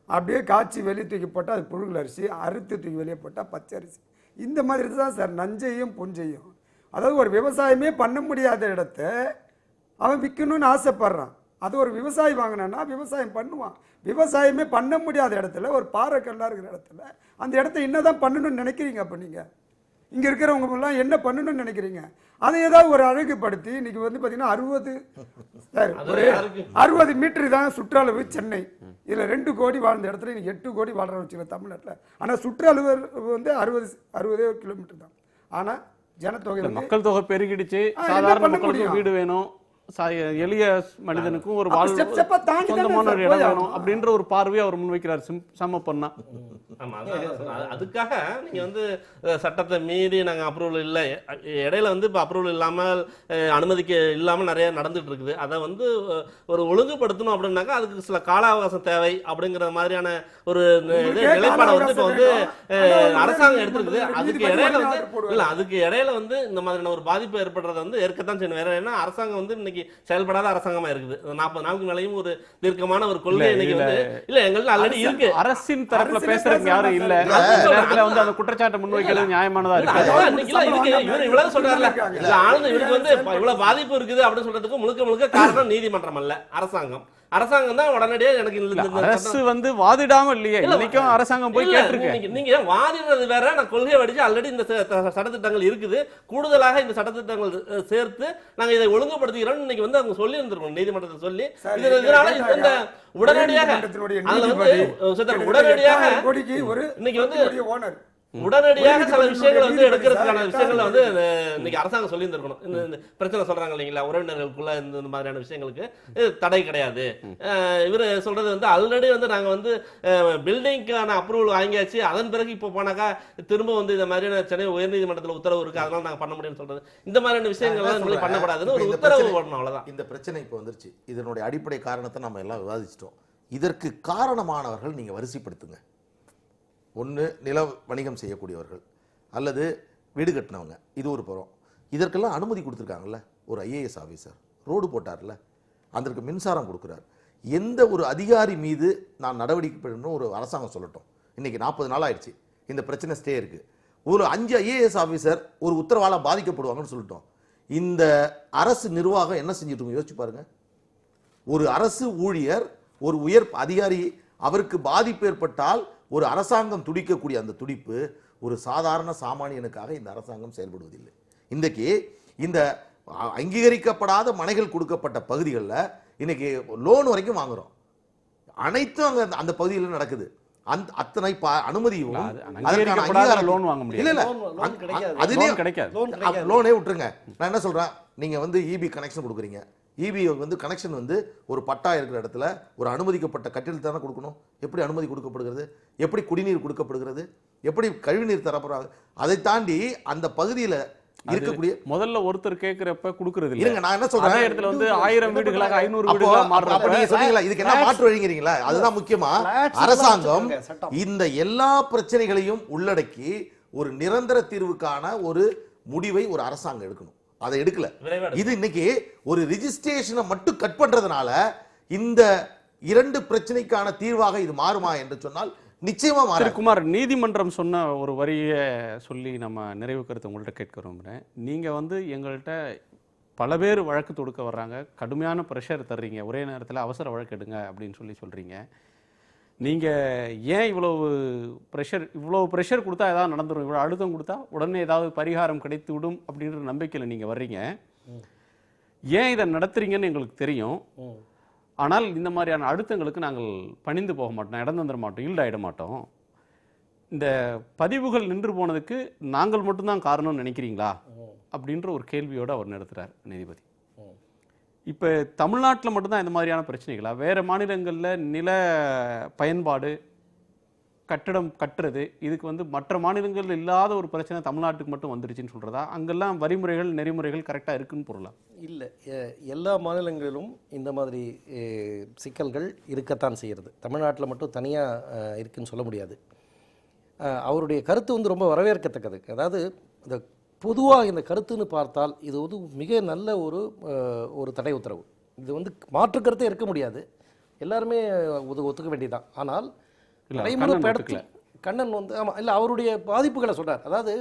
அப்படியே காய்ச்சி வெளியே தூக்கி போட்டால் அது புழுங்கல் அரிசி, அறுத்து தூக்கி வெளியே போட்டால் பச்சை அரிசி. இந்த மாதிரி தான் சார் நஞ்சையும் புஞ்சையும். அதாவது ஒரு விவசாயமே பண்ண முடியாத இடத்த அவன் விற்கணும்னு ஆசைப்படுறான். அது ஒரு விவசாயி வாங்கினான்னா விவசாயம் பண்ணுவான். விவசாயமே பண்ண முடியாத இடத்துல, ஒரு பாறை கல்லா இருக்கிற இடத்துல அந்த இடத்த என்னதான் பண்ணணும்னு நினைக்கிறீங்க? அப்போ நீங்கள் இங்கே இருக்கிறவங்க எல்லாம் என்ன பண்ணணும்னு நினைக்கிறீங்க? அதை ஏதாவது ஒரு அழகுபடுத்தி இன்னைக்கு வந்து பார்த்தீங்கன்னா 60 மீட்டர் தான் சுற்றளவு சென்னை. இதில் 2 கோடி வாழ்ந்த இடத்துல இன்னைக்கு 8 கோடி வாழ்ற வச்சுக்கல தமிழ்நாட்டில். ஆனால் சுற்றளவு வந்து 60 கிலோமீட்டர் தான். ஆனால் ஜனத்தொகை மக்கள் தொகை பெருகிடுச்சு, சாதாரண மக்களுக்கு வீடு வேணும், எளிய மனிதனுக்கும் ஒரு சொந்தமான ஒரு இடம் வேணும் அப்படின்ற ஒரு பார்வையை அவர் முன்வைக்கிறார். சம பண்ணா ஆமா, அதுக்காக நீங்க வந்து சட்டத்தை மீறி நாங்க அப்ரூவல் இல்லை, இடையில வந்து இப்போ அப்ரூவல் இல்லாமல் அனுமதிக்க இல்லாமல் நிறைய நடந்துட்டு இருக்குது. அதை வந்து ஒரு ஒழுங்குபடுத்தணும் அப்படின்னாக்கா அதுக்கு சில கால அவகாசம் தேவை அப்படிங்கிற மாதிரியான ஒரு நிலைப்பாடை வந்து இப்போ வந்து அரசாங்கம் எடுத்துருக்குது. அதுக்கு இடையில வந்து இல்ல, அதுக்கு இடையில வந்து இந்த மாதிரியான ஒரு பாதிப்பு ஏற்படுறத வந்து ஏற்கத்தான் செய்யணும். வேற என்ன, அரசாங்கம் வந்து இன்னைக்கு செயல்படாத அரசாங்கமா இருக்குது. 40 நாளுக்கு மேலேயும் ஒரு தீர்க்கமான ஒரு கொள்கை இன்னைக்கு வந்து இல்ல எங்களுக்கு ஆல்ரெடி இருக்கு. அரசின் தரப்புல பேசுறதுக்கு யாரும் இல்ல. வந்து அந்த குற்றச்சாட்டை முன்வைக்கிறது நியாயமானதா இருக்கு. இவர் இவ்வளவு சொல்றாருல, ஆனந்த் இவருக்கு வந்து இவ்வளவு பாதிப்பு இருக்குது அப்படின்னு சொல்றதுக்கு முழுக்க முழுக்க காரணம் நீதிமன்றம் அல்ல, அரசாங்கம். அரசாங்கம் தான் உடனடியா எனக்கு அரசு வந்து வாதிடாம இல்லையே, இன்னைக்கும் அரசாங்கம் போய் கேட்டிருக்கு. நீங்க வாதிடுறது வேற, நான் கொள்கை வடிச்சு ஆல்ரெடி இந்த சட்டத்திட்டங்கள் இருக்குது, கூடுதலாக இந்த சட்டத்திட்டங்கள் சேர்த்து நாங்க இதை ஒழுங்குபடுத்துகிறோம் இன்னைக்கு வந்து அவங்க சொல்லி இருந்திருக்கோம் நீதிமன்றத்தை சொல்லி. இதனால இந்த உடனடியாக இன்னைக்கு வந்து உடனடியாக சில விஷயங்களை வந்து எடுக்கிறதுக்கான விஷயங்களை வந்து இன்னைக்கு அரசாங்கம் சொல்லி இருந்திருக்கணும். இந்த பிரச்சனை சொல்றாங்க இல்லைங்களா, உறவினர்களுக்குள்ள இந்த மாதிரியான விஷயங்களுக்கு தடை கிடையாது. இவர் சொல்றது வந்து ஆல்ரெடி வந்து நாங்க வந்து பில்டிங்கான அப்ரூவல் வாங்கியாச்சு, அதன் பிறகு இப்போ போனாக்கா திரும்ப வந்து இந்த மாதிரியான சென்னை உயர்நீதிமன்றத்தில் உத்தரவு இருக்கு, அதனால நாங்க பண்ண முடியும்னு சொல்றது. இந்த மாதிரியான விஷயங்கள்லாம் பண்ணக்கூடாதுன்னு ஒரு உத்தரவு போடணும், அவ்வளவுதான். இந்த பிரச்சனை இப்போ வந்துருச்சு. இதனுடைய அடிப்படை காரணத்தை நம்ம எல்லாம் விவாதிச்சிட்டோம். இதற்கு காரணமானவர்கள் நீங்க வரிசைப்படுத்துங்க. ஒன்று நில வணிகம் செய்யக்கூடியவர்கள் அல்லது வீடு கட்டினவங்க, இது ஒரு புறம். இதற்கெல்லாம் அனுமதி கொடுத்துருக்காங்கல்ல, ஒரு ஐஏஎஸ் ஆஃபீஸர் ரோடு போட்டார்ல, அதற்கு மின்சாரம் கொடுக்குறார். எந்த ஒரு அதிகாரி மீது நான் நடவடிக்கை எடுக்கணும் ஒரு அரசாங்கம் சொல்லட்டும். இன்றைக்கி 40 நாள் ஆயிடுச்சு, இந்த பிரச்சனை ஸ்டே இருக்குது. ஒரு 5 ஐஏஎஸ் ஆஃபீஸர் ஒரு உத்தரவால் பாதிக்கப்படுவாங்கன்னு சொல்லிட்டோம். இந்த அரசு நிர்வாகம் என்ன செஞ்சுட்டு யோசிச்சு பாருங்க. ஒரு அரசு ஊழியர், ஒரு உயர் அதிகாரி, அவருக்கு பாதிப்பு ஏற்பட்டால் ஒரு அரசாங்கம் துடிக்கக்கூடிய அந்த துடிப்பு ஒரு சாதாரண சாமானியனுக்காக இந்த அரசாங்கம் செயல்படுவதில்லை. இன்றைக்கு இந்த அங்கீகரிக்கப்படாத மனைகள் கொடுக்கப்பட்ட பகுதிகளில் இன்னைக்கு லோன் வரைக்கும் வாங்குறோம். அனைத்தும் அங்கே அந்த பகுதியில் நடக்குது. அத்தனை அனுமதியும் லோனே விட்டுருங்க. நான் என்ன சொல்றேன், நீங்க வந்து இபி கனெக்ஷன் கொடுக்குறீங்க. இபி வந்து கனெக்ஷன் வந்து ஒரு பட்டா இருக்கிற இடத்துல ஒரு அனுமதிக்கப்பட்ட கட்டிடத்தில் தானே கொடுக்கணும். எப்படி அனுமதி கொடுக்கப்படுகிறது, எப்படி குடிநீர் கொடுக்கப்படுகிறது, எப்படி கழிவுநீர் தரப்படுறாங்க. அதை தாண்டி அந்த பகுதியில் இருக்கக்கூடிய முதல்ல ஒருத்தர் கேக்குறப்ப கொடுக்கிறது இல்ல. நான் என்ன சொல்றேன், அதே இடத்துல வந்து 1000 வீடுகளாக 500 வீடுகளா மாறுறப்ப நீங்க சொன்னீங்களா இதுக்கு என்ன மாற்று வழிங்கிறீங்களா? அதுதான் முக்கியமா. அரசாங்கம் இந்த எல்லா பிரச்சனைகளையும் உள்ளடக்கி ஒரு நிரந்தர தீர்வுக்கான ஒரு முடிவை ஒரு அரசாங்கம் எடுக்கணும். அதை எடுக்கல. இது இன்னைக்கு ஒரு ரிஜிஸ்ட்ரேஷனை மட்டும் கட் பண்றதுனால இந்த 2 பிரச்சனைக்கான தீர்வாக இது மாறுமா என்று சொன்னால் நிச்சயமா மாறும். குமார், நீதிமன்றம் சொன்ன ஒரு வரியை சொல்லி நம்ம நிறைவு கருத்து உங்கள்கிட்ட கேட்க விரும்புகிறேன். நீங்கள் வந்து எங்கள்கிட்ட பல பேர் வழக்கு தொடுக்க வர்றாங்க, கடுமையான ப்ரெஷர் தர்றீங்க, ஒரே நேரத்தில் அவசர வழக்கு எடுங்க அப்படின்னு சொல்கிறீங்க. நீங்கள் ஏன் இவ்வளவு ப்ரெஷர் கொடுத்தா ஏதாவது நடந்துடும், இவ்வளோ அழுத்தம் கொடுத்தா உடனே ஏதாவது பரிகாரம் கிடைத்து விடும் அப்படின்ற நம்பிக்கையில் நீங்கள் வர்றீங்க. ஏன் இதை நடத்துறீங்கன்னு எங்களுக்கு தெரியும். ஆனால் இந்த மாதிரியான அழுத்தங்களுக்கு நாங்கள் பணிந்து போக மாட்டோம், இடம் தந்துட மாட்டோம், ஈல்டாயிட மாட்டோம். இந்த பதிவுகள் நின்று போனதுக்கு நாங்கள் மட்டும்தான் காரணம்னு நினைக்கிறீங்களா அப்படின்ற ஒரு கேள்வியோடு அவர் நிறுத்துறார் நீதிபதி. இப்போ தமிழ்நாட்டில் மட்டும்தான் இந்த மாதிரியான பிரச்சனைகளா? வேறு மாநிலங்களில் நில பயன்பாடு, கட்டடம் கட்டுறது, இதுக்கு வந்து மற்ற மாநிலங்களில் இல்லாத ஒரு பிரச்சனை தமிழ்நாட்டுக்கு மட்டும் வந்துருச்சுன்னு சொல்கிறதா? அங்கெல்லாம் வரிமுறைகள் நெறிமுறைகள் கரெக்டாக இருக்குன்னு பொருளா? இல்லை, எல்லா மாநிலங்களிலும் இந்த மாதிரி சிக்கல்கள் இருக்கத்தான் செய்கிறது. தமிழ்நாட்டில் மட்டும் தனியாக இருக்குன்னு சொல்ல முடியாது. அவருடைய கருத்து வந்து ரொம்ப வரவேற்கத்தக்கது. அதாவது இந்த பொதுவாக இந்த கருத்துன்னு பார்த்தால் இது வந்து மிக நல்ல ஒரு தடை உத்தரவு. இது வந்து மாற்று கருத்தே இருக்க முடியாது, எல்லாருமே ஒத்துக்க வேண்டியதுதான். ஆனால் நடைமுறைப்படுத்தி கண்ணன் வந்து ஆமாம் இல்லை அவருடைய பாதிப்புகளை சொல்கிறார். அதாவது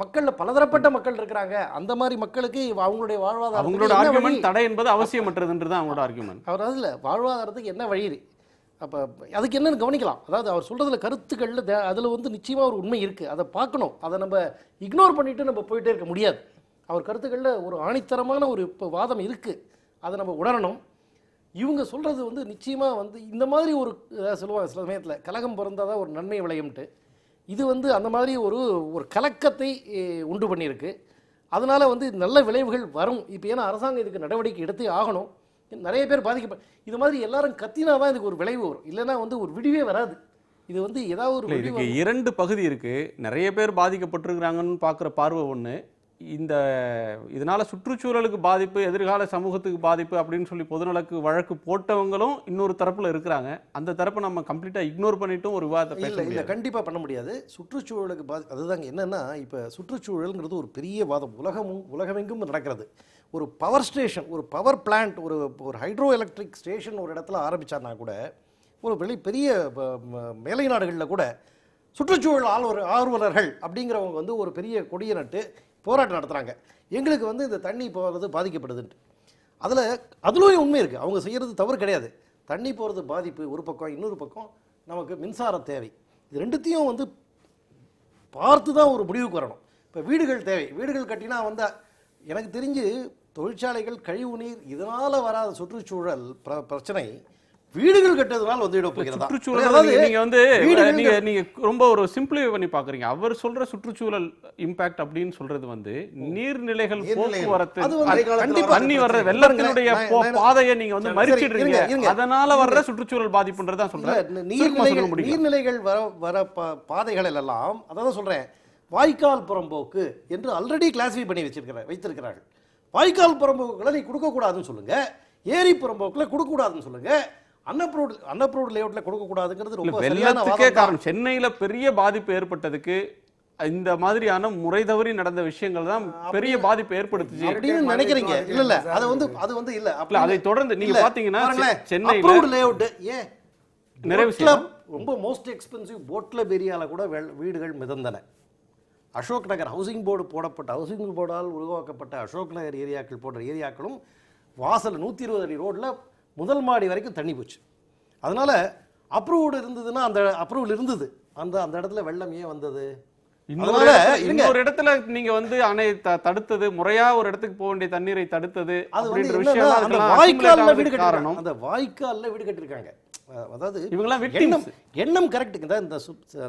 மக்களில் பலதரப்பட்ட மக்கள் இருக்கிறாங்க. அந்த மாதிரி மக்களுக்கு அவங்களுடைய அவங்களோட வாழ்வாதாரம் ஆர்குமெண்ட் தடை என்பது அவசியமற்றதுன்றது அவங்களோட ஆர்குமெண்ட். அவர் அதில் வாழ்வாதாரத்துக்கு என்ன வழி, அப்போ அதுக்கு என்னன்னு கவனிக்கலாம். அதாவது அவர் சொல்கிறதுல கருத்துக்களில் அதில் வந்து நிச்சயமாக ஒரு உண்மை இருக்குது, அதை பார்க்கணும். அதை நம்ம இக்னோர் பண்ணிவிட்டு நம்ம போயிட்டே இருக்க முடியாது. அவர் கருத்துக்களில் ஒரு ஆணித்தரமான ஒரு இப்போ வாதம் இருக்குது, அதை நம்ம உணரணும். இவங்க சொல்கிறது வந்து நிச்சயமாக வந்து இந்த மாதிரி ஒரு சொல்லுவாங்க சில சமயத்தில் கலகம் பிறந்தால் தான் ஒரு நன்மை விளையும்ட்டு. இது வந்து அந்த மாதிரி ஒரு கலக்கத்தை உண்டு பண்ணியிருக்கு. அதனால் வந்து நல்ல விளைவுகள் வரும். இப்போ ஏன்னா அரசாங்கம் இதுக்கு நடவடிக்கை எடுத்தே ஆகணும். நிறைய பேர் இது மாதிரி எல்லாரும் கத்தினா தான் இதுக்கு ஒரு விளைவு வரும், இல்லைன்னா வந்து ஒரு விடிவே வராது. இது வந்து ஏதாவது ஒரு இதுக்கு 2 பகுதி இருக்குது. நிறைய பேர் பாதிக்கப்பட்டிருக்கிறாங்கன்னு பார்க்குற பார்வை ஒன்று. இதனால சுற்றுச்சூழலுக்கு பாதிப்பு, எதிர்கால சமூகத்துக்கு பாதிப்பு அப்படின்னு சொல்லி பொதுநலக்கு வழக்கு போட்டவங்களும் இன்னொரு தரப்புல இருக்கிறாங்க. அந்த தரப்பை நம்ம கம்ப்ளீட்டா இக்னோர் பண்ணிட்டும் ஒரு விவாதத்தை பேச இல்லை முடியாது. கண்டிப்பாக பண்ண முடியாது. சுற்றுச்சூழலுக்கு அதுதாங்க என்னென்னா, இப்போ சுற்றுச்சூழலுங்கிறது ஒரு பெரிய வாதம் உலகமெங்கும் நடக்கிறது. ஒரு பவர் ஸ்டேஷன், ஒரு பவர் பிளான்ட், ஒரு ஹைட்ரோ எலக்ட்ரிக் ஸ்டேஷன் ஒரு இடத்துல ஆரம்பித்தார்னா கூட, ஒரு பெரிய மேலை நாடுகளில் கூட சுற்றுச்சூழல் ஆர்வலர்கள் அப்படிங்கிறவங்க வந்து ஒரு பெரிய கொடியை நட்டு போராட்டம் நடத்துகிறாங்க. எங்களுக்கு வந்து இந்த தண்ணி போகிறது பாதிக்கப்படுதுன்ட்டு. அதுலேயும் உண்மை இருக்குது, அவங்க செய்கிறது தவறு கிடையாது. தண்ணி போகிறது பாதிப்பு ஒரு பக்கம், இன்னொரு பக்கம் நமக்கு மின்சாரம் தேவை. இது ரெண்டுத்தையும் வந்து பார்த்து தான் ஒரு முடிவுக்கு வரணும். இப்போ வீடுகள் தேவை, வீடுகள் கட்டினா வந்து எனக்கு தெரிஞ்சு தொழிற்சாலைகள், கழிவு நீர், இதனால் வராத சுற்றுச்சூழல் பிரச்சனை வீடுகள் கட்டுறதுனால வந்து சுற்றுச்சூழல் நீங்க ரொம்ப ஒரு சிம்பிளிஃபை பண்ணி பாக்குறீங்க. அவர் சொல்ற சுற்றுச்சூழல் இம்பாக்ட் அப்படின்னு சொல்றது வந்து நீர்நிலைகள், போக்குவரத்து, தண்ணி வர்ற வெள்ளத்தினுடைய பாதையை நீங்க வந்து மறிச்சிடுறீங்க, அதனால வர்ற சுற்றுச்சூழல் பாதிப்புன்றதான் சொல்றேன். நீர்நிலைகள் வர பாதைகள் எல்லாம் அதான் சொல்றேன், வாய்க்கால் புறம்போக்கு என்று ஆல்ரெடி கிளாசிஃபை பண்ணி வைத்திருக்கிறார்கள். வாய்க்கால் புறம்போக்குகளை நீ கொடுக்கக்கூடாதுன்னு சொல்லுங்க, ஏரி புறம்போக்குல கொடுக்கக்கூடாதுன்னு சொல்லுங்க, அன்அப்ரூவ்ட் லேஅவுட்ல கொடுக்கக்கூடாதுங்கிறது ரொம்ப சரியான காரணம். சென்னையில பெரிய பாதிப்பு ஏற்பட்டதுக்கு இந்த மாதிரியான முறை தவறி நடந்த விஷயங்கள் தான் பெரிய பாதிப்பு ஏற்படுத்துச்சு அப்படின்னு நினைக்கிறீங்க. இல்ல அது வந்து இல்ல. அதை தொடர்ந்து நீங்க பாத்தீங்கன்னா சென்னையில அப்ரூவ்ட் லேஅவுட் நிறைய ரொம்ப மோஸ்ட் எக்ஸ்பென்சிவ் போட் கிளப் ஏரியால கூட வீடுகள் மிதந்தன. அசோக் நகர் ஹவுசிங் போர்டால் உருவாக்கப்பட்ட அசோக் நகர் ஏரியாக்கள் போன்ற ஏரியாக்களும் வாசல் 120 அடி ரோட்ல முதல் மாடி வரைக்கும் தண்ணி போச்சு. அதனால அப்ரூவ்டு இருந்ததுன்னா அந்த அப்ரூவல் இருந்தது, அந்த இடத்துல வெள்ளம் ஏன் வந்தது? இன்னொரு இடத்துல நீங்க வந்து அணை தடுத்தது, முறையா ஒரு இடத்துக்கு போக வேண்டிய தண்ணீரை தடுத்தது அப்படின்ற விஷயம் அந்த வாய்க்கால்ல வீடு கட்டணும். அந்த வாய்க்கால்ல வீடு கட்டிருக்காங்க. அதாவது எண்ணம் கரெக்ட்.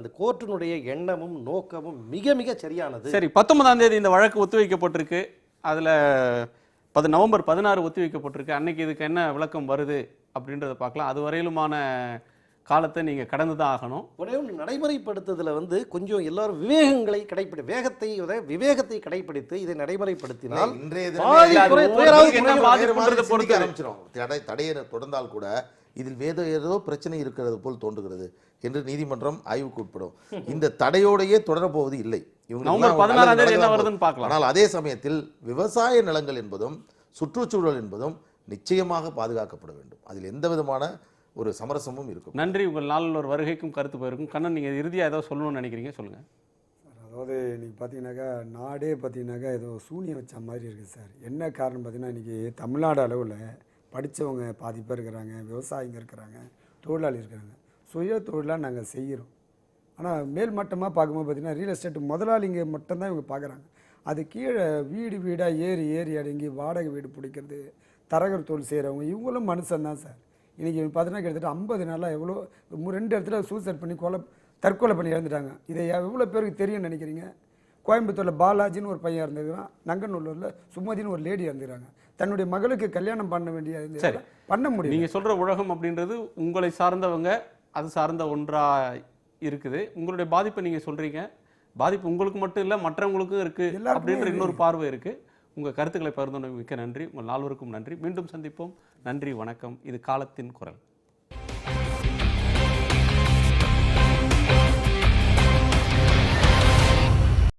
அந்த கோர்ட்டினுடைய எண்ணமும் நோக்கமும் மிக மிக சரியானது. சரி, 19ஆம் தேதி இந்த வழக்கு ஒத்திவைக்கப்பட்டிருக்கு. அதுல நவம்பர் 16 ஒத்திவைக்கப்பட்டிருக்கு. அன்னைக்கு இதுக்கு என்ன விளக்கம் வருது அப்படின்றத பார்க்கலாம். அது வரையிலுமான காலத்தை நீங்க கடந்து தான் ஆகணும். ஒரே ஒன்று நடைமுறைப்படுத்துதல வந்து கொஞ்சம் எல்லாரும் விவேகத்தை கடைபிடித்து இதை நடைமுறைப்படுத்தினால் தடையை தொடர்ந்தால் கூட இதில் ஏதோ பிரச்சனை இருக்கிறது போல் தோன்றுகிறது என்று நீதிமன்றம் ஆய்வுக்கு உட்படும். இந்த தடையோடையே தொடரப்போவது இல்லை. ஆனால் அதே சமயத்தில் விவசாய நிலங்கள் என்பதும் சுற்றுச்சூழல் என்பதும் நிச்சயமாக பாதுகாக்கப்பட வேண்டும். அதில் எந்த விதமான ஒரு சமரசமும் இருக்கும். நன்றி. உங்கள் நாளில் ஒரு வருகைக்கும் கருத்து போயிருக்கும். கண்ணன், நீங்கள் இறுதியாக ஏதோ சொல்லணும்னு நினைக்கிறீங்க, சொல்லுங்கள். அதாவது இன்றைக்கி பார்த்தீங்கன்னாக்கா நாடே பார்த்தீங்கன்னாக்கா ஏதோ சூனியம் வச்ச மாதிரி இருக்குது சார். என்ன காரணம் பார்த்தீங்கன்னா, இன்றைக்கி தமிழ்நாடு அளவில் படித்தவங்க பாதி பேர் இருக்கிறாங்க, விவசாயிங்க இருக்கிறாங்க, தொழிலாளி இருக்கிறாங்க. சுய தொழிலாக நாங்கள் செய்கிறோம். ஆனால் மேல்மட்டமாக பார்க்கும்போது பார்த்திங்கன்னா ரியல் எஸ்டேட் முதலாளிங்க மட்டும்தான் இவங்க பார்க்குறாங்க. அது கீழே வீடாக ஏறி அடங்கி வாடகை வீடு பிடிக்கிறது, தரகர் தொழில் செய்கிறவங்க இவங்களும் மனுஷன்தான் சார். இன்றைக்கி பார்த்தீங்கன்னா கிட்டத்தட்ட 50 நாளாக எவ்வளோ 2 இடத்துல சூசைட் பண்ணி தற்கொலை பண்ணி இறந்துட்டாங்க. இதை எவ்வளோ பேருக்கு தெரியும்னு நினைக்கிறீங்க? கோயம்புத்தூரில் பாலாஜின்னு ஒரு பையன் இருந்துக்கிறான், நங்கநல்லூரில் சுமதினு ஒரு லேடி இருந்துக்கிறாங்க. தன்னுடைய மகளுக்கு கல்யாணம் பண்ண வேண்டிய பண்ண முடியும். நீங்கள் சொல்கிற உலகம் அப்படின்றது உங்களை சார்ந்தவங்க, அது சார்ந்த ஒன்றாக இருக்குது. உங்களுடைய பாதிப்பை நீங்கள் சொல்கிறீங்க, பாதிப்பு உங்களுக்கு மட்டும் இல்லை மற்றவங்களுக்கும் இருக்குது அப்படின்ற இன்னொரு பார்வை இருக்குது. உங்கள் கருத்துக்களை பகிர்ந்து மிக்க நன்றி. உங்கள் நால்வருக்கும் நன்றி. மீண்டும் சந்திப்போம். நன்றி, வணக்கம். இது காலத்தின் குரல்.